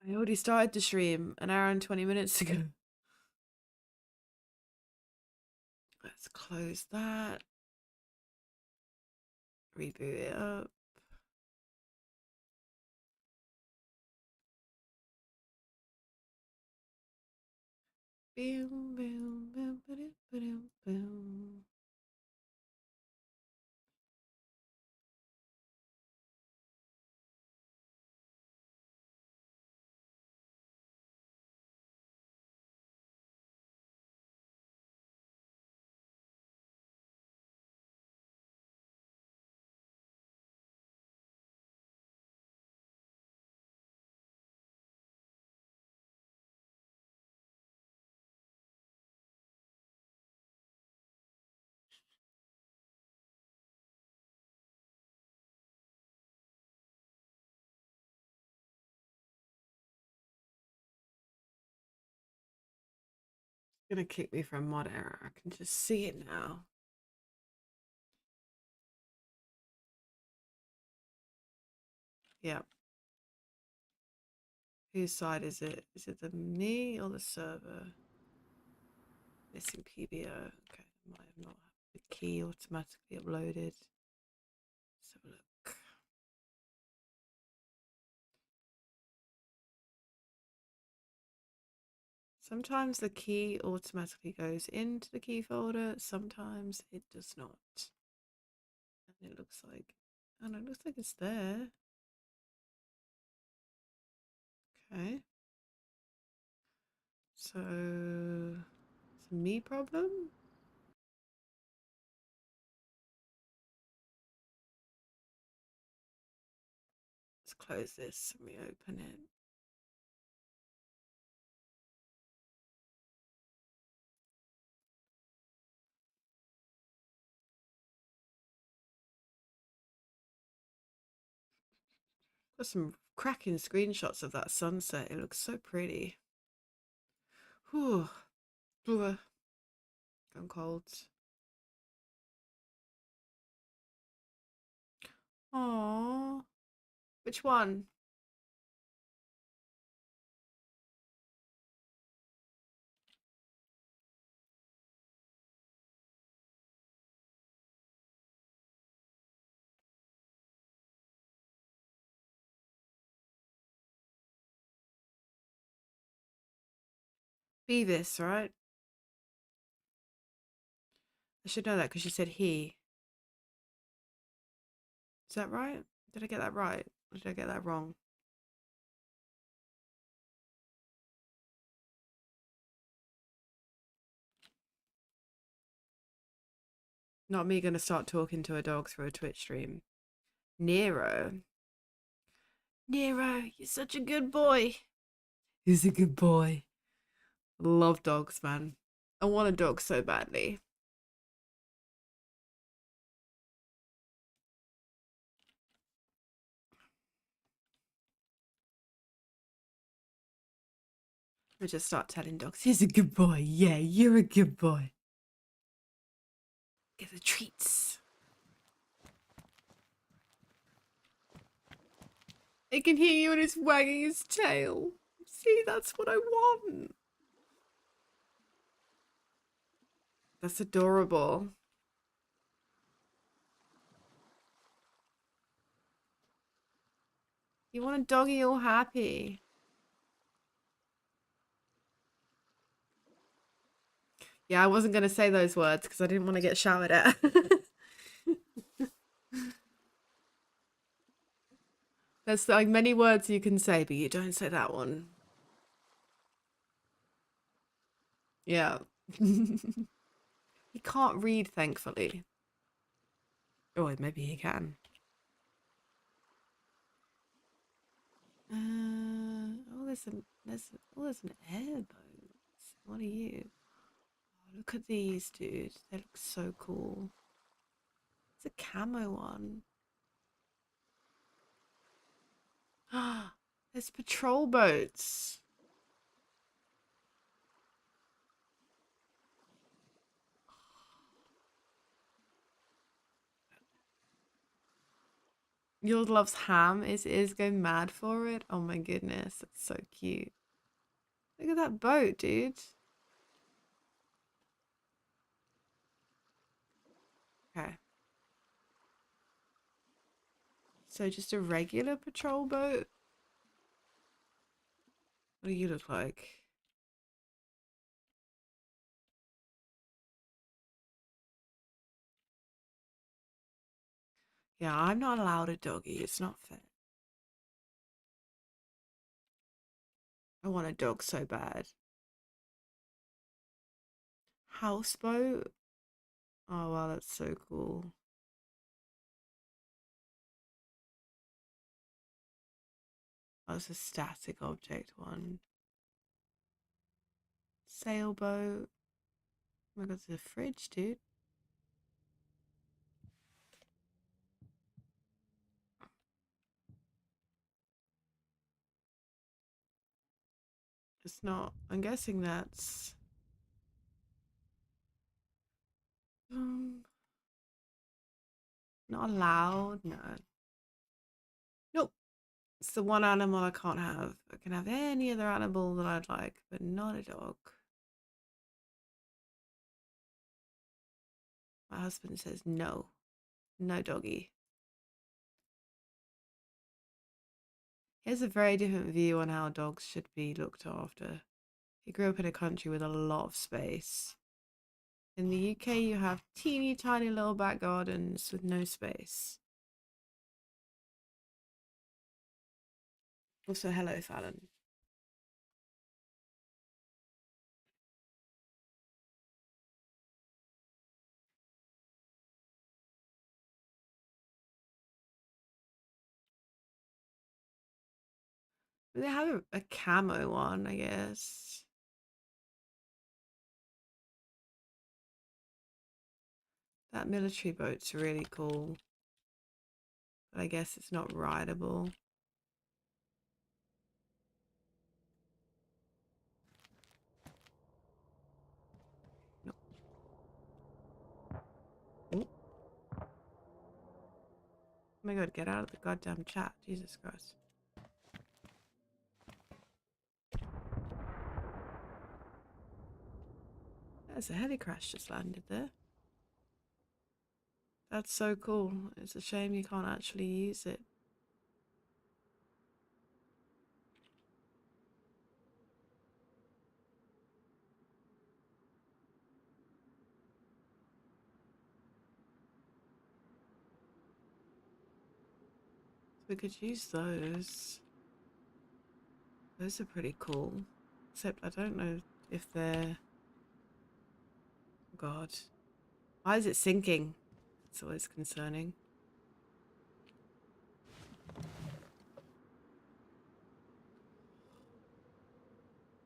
I already started the stream an hour and 20 minutes ago. Let's close that. Reboot it up. Boom, boom, boom, boom, boom, boom. Gonna kick me from mod error. I can just see it now. Yep. Whose side is it? Is it the me or the server? Missing PBO. Okay, might have not had the key automatically uploaded. Let's have a look. Sometimes the key automatically goes into the key folder, sometimes it does not. And it looks like, oh, it looks like it's there. Okay. So, it's a me problem? Let's close this and reopen it. Got some cracking screenshots of that sunset. It looks so pretty. Whew. Gone cold. Aww. Which one? Beavis, right? I should know that because you said he. Is that right? Did I get that right? Or did I get that wrong? Not me gonna start talking to a dog through a Twitch stream. Nero. Nero, you're such a good boy. He's a good boy. Love dogs, man. I want a dog so badly. I just start telling dogs, he's a good boy. Yeah, you're a good boy. Get the treats. I can hear you and he's wagging his tail. See, that's what I want. That's adorable. You want a doggy all happy. Yeah, I wasn't going to say those words because I didn't want to get shouted at. There's like many words you can say, but you don't say that one. Yeah. He can't read, thankfully. Oh, maybe he can. There's an airboat. What are you? Oh, look at these, dude. They look so cool. It's a camo one. Ah, there's patrol boats. Yours loves ham. Is going mad for it. Oh my goodness, that's so cute. Look at that boat, dude. Okay. So just a regular patrol boat? What do you look like? Yeah, I'm not allowed a doggy. It's not fair. I want a dog so bad. Houseboat? Oh, wow, that's so cool. Oh, it's a static object one. Sailboat. Oh my god, it's a fridge, dude. It's not. I'm guessing that's not allowed. No. Nope. It's the one animal I can't have. I can have any other animal that I'd like, but not a dog. My husband says no. No doggy. He has a very different view on how dogs should be looked after. He grew up in a country with a lot of space. In the UK, you have teeny tiny little back gardens with no space. Also, hello, Fallon. They have a camo one, I guess. That military boat's really cool. But I guess it's not rideable. Nope. Oh my god, get out of the goddamn chat. Jesus Christ. There's a heli crash just landed there. That's so cool. It's a shame you can't actually use it. We could use those. Those are pretty cool. Except I don't know if they're... God. Why is it sinking? It's always concerning.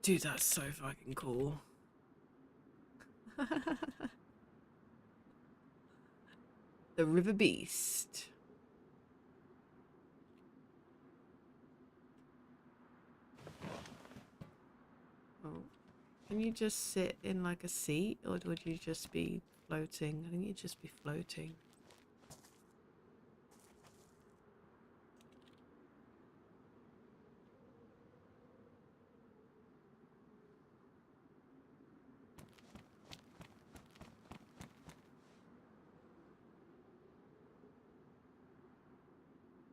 Dude, that's so fucking cool. The River Beast. Oh. Can you just sit in like a seat, or would you just be floating? I think you'd just be floating.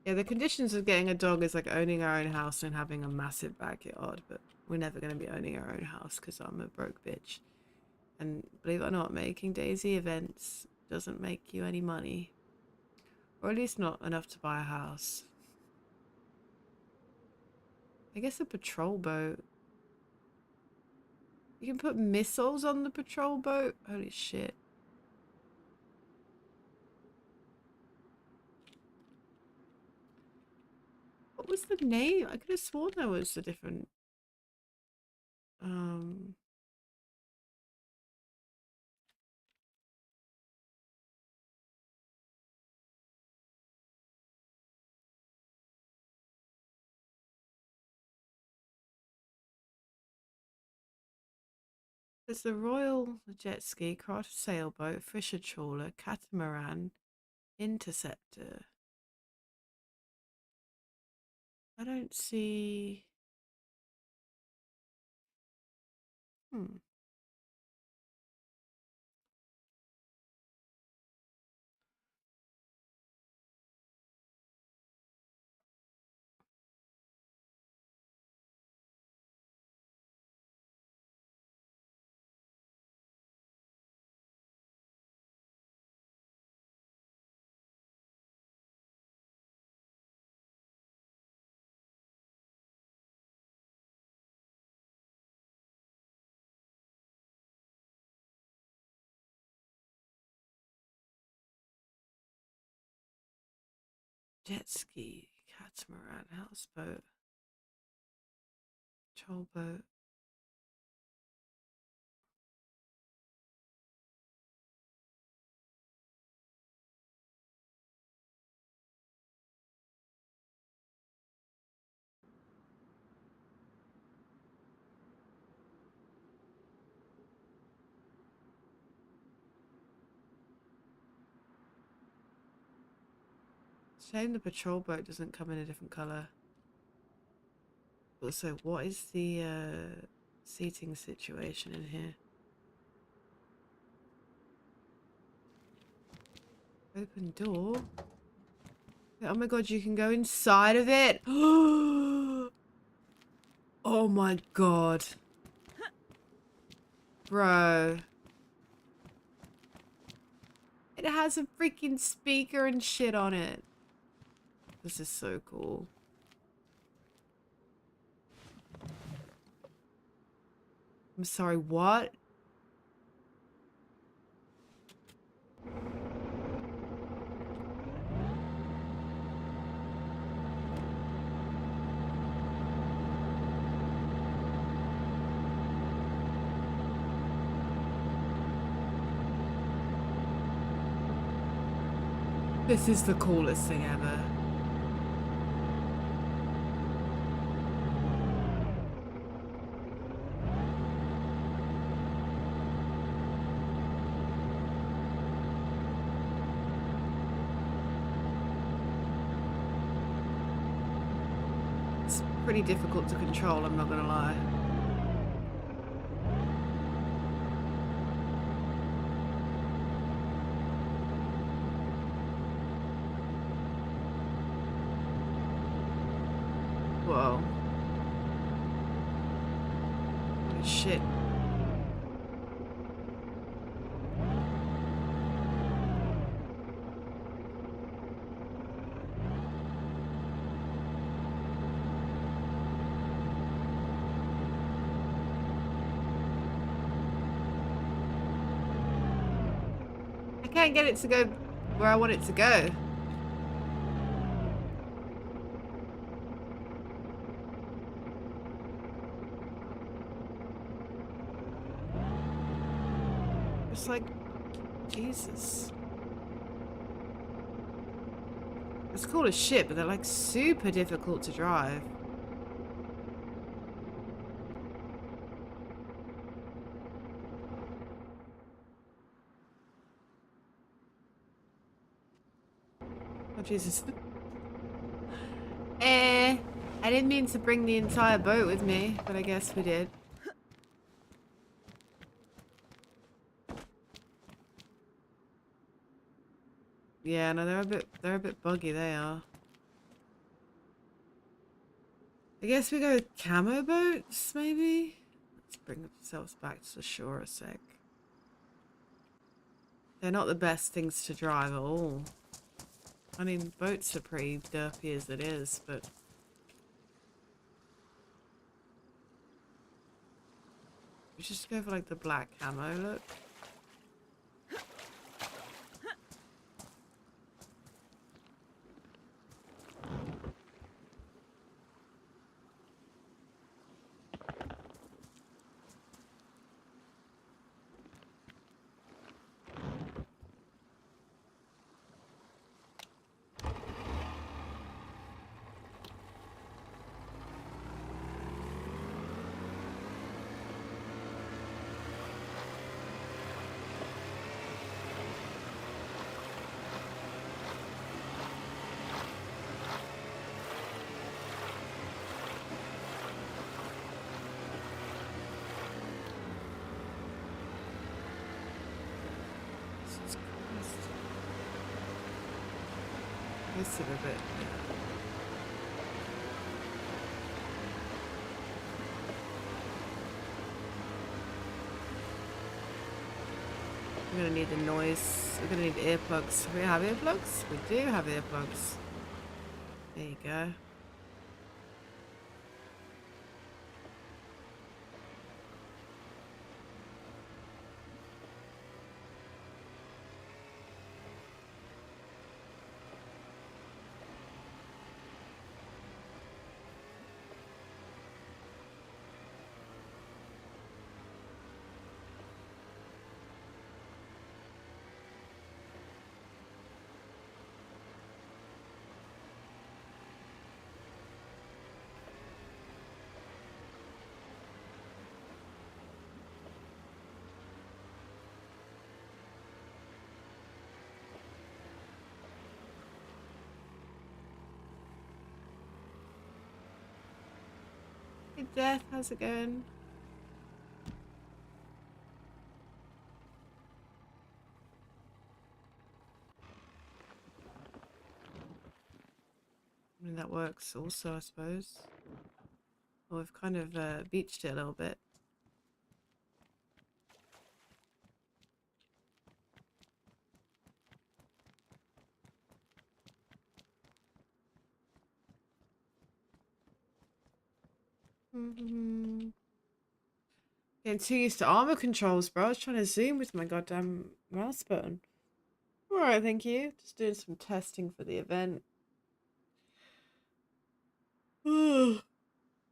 Yeah, the conditions of getting a dog is like owning our own house and having a massive backyard, but we're never going to be owning our own house because I'm a broke bitch. And believe it or not, making Daisy events doesn't make you any money. Or at least not enough to buy a house. I guess a patrol boat. You can put missiles on the patrol boat? Holy shit. What was the name? I could have sworn there was a different... There's the Royal Jet Ski, Craft Sailboat, Fisher Trawler, Catamaran, Interceptor. I don't see... Jet ski, catamaran, houseboat, patrol boat. Shame the patrol boat doesn't come in a different colour. Also, what is the seating situation in here? Open door. Oh my god, you can go inside of it. Oh my god. Bro. It has a freaking speaker and shit on it. This is so cool. I'm sorry, what? This is the coolest thing ever. It's pretty difficult to control, I'm not gonna lie. Whoa. Holy shit. can't get it to go where I want it to go. It's like, Jesus. It's cool as shit, but they're like super difficult to drive. Oh, Jesus. I didn't mean to bring the entire boat with me, but I guess we did. Yeah, no, they're a bit buggy, they are. I guess we go with camo boats, maybe? Let's bring ourselves back to the shore a sec. They're not the best things to drive at all. I mean, boats are pretty derpy as it is, but... we just go for like the black camo look. This is a bit. We're gonna need the noise. We're gonna need earplugs. We have earplugs? We do have earplugs. There you go. Hey Death, how's it going? I mean, that works also, I suppose. Well, we've kind of beached it a little bit. Getting too used to armor controls, bro. I was trying to zoom with my goddamn mouse button. Alright, thank you. Just doing some testing for the event. Oh,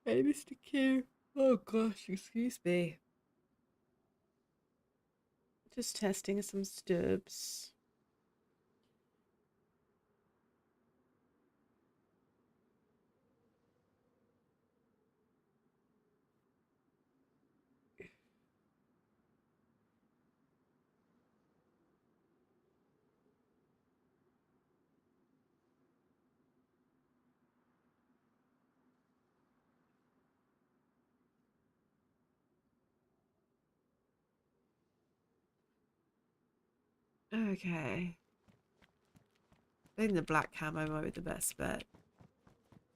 hey, Mr. Q. Oh gosh, excuse me. Just testing some stubs. Okay. I think the black camo might be the best bet.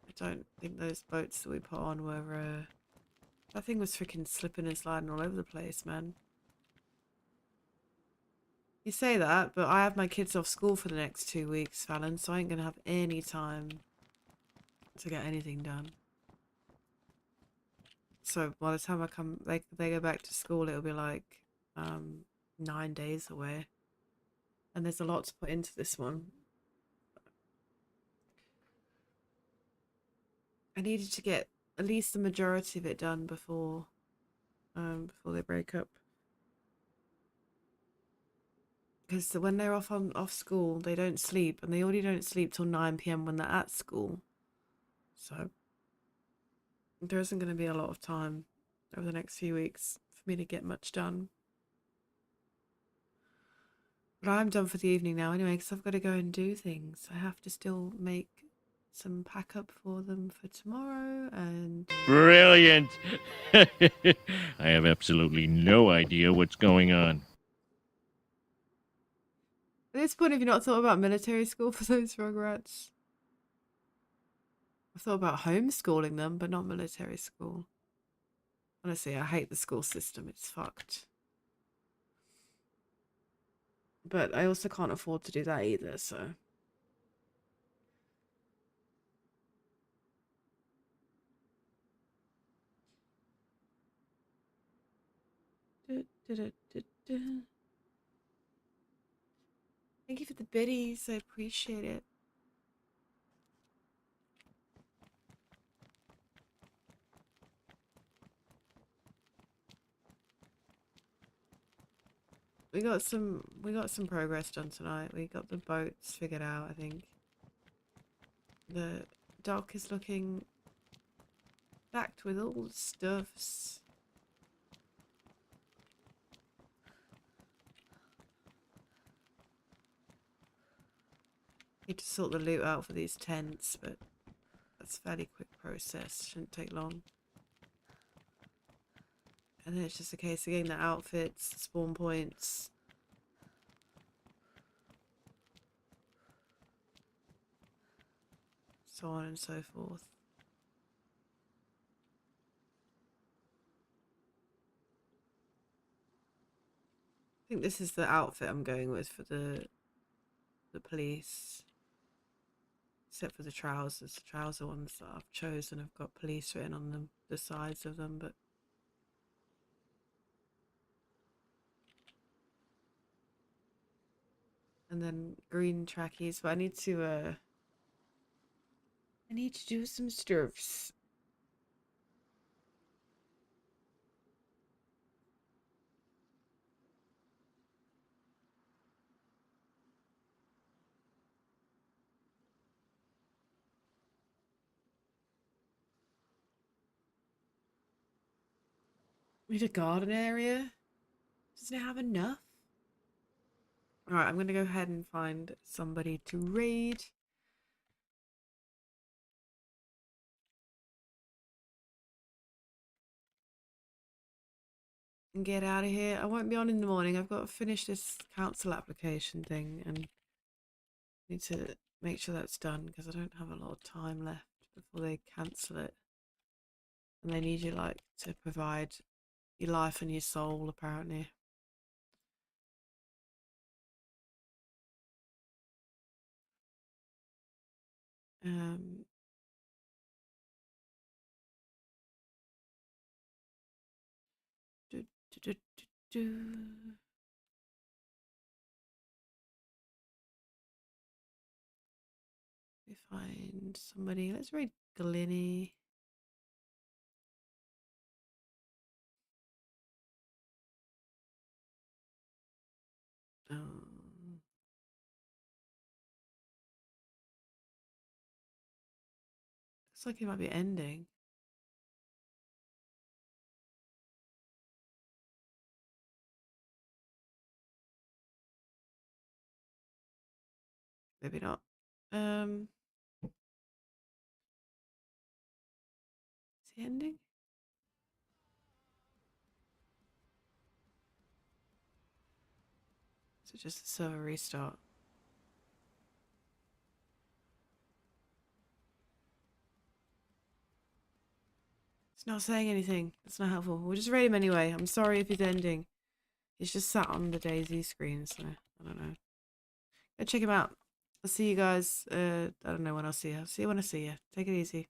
I don't think those boats that we put on were, that thing was freaking slipping and sliding all over the place, man. You say that, but I have my kids off school for the next 2 weeks, Fallon, so I ain't gonna have any time to get anything done. So by the time I come, they go back to school, it'll be like 9 days away. And there's a lot to put into this one. I needed to get at least the majority of it done before they break up. Because when they're off school, they don't sleep, and they already don't sleep till 9 p.m. when they're at school. So there isn't going to be a lot of time over the next few weeks for me to get much done. But I'm done for the evening now anyway, because I've got to go and do things. I have to still make some pack up for them for tomorrow, and Brilliant! I have absolutely no idea what's going on. at this point, have you not thought about military school for those Rugrats? I've thought about homeschooling them, but not military school. Honestly, I hate the school system. It's fucked. But I also can't afford to do that either, so. Thank you for the biddies. I appreciate it. We got some progress done tonight. We got the boats figured out, I think. The dock is looking packed with all the stuffs. Need to sort the loot out for these tents, but that's a fairly quick process. Shouldn't take long. And then it's just a case of getting the outfits, spawn points. So on and so forth. I think this is the outfit I'm going with for the police. Except for the trousers. The trouser ones that I've chosen have got police written on them, the sides of them, but and then green trackies, but I need to do some stuffs. Need a garden area? Doesn't it have enough? Alright, I'm gonna go ahead and find somebody to raid. And get out of here. I won't be on in the morning. I've got to finish this council application thing and need to make sure that's done because I don't have a lot of time left before they cancel it. And they need you like to provide your life and your soul apparently. Do, do, do, do, do. We find somebody. Let's read Glenny. Looks like it might be ending. Maybe not. Is he ending? So just a server restart. It's not saying anything. It's not helpful. We'll just raid him anyway. I'm sorry if he's ending. He's just sat on the Daisy screen, so I don't know. Go check him out. I'll see you guys. I don't know when I'll see you. I'll see you when I see you. Take it easy.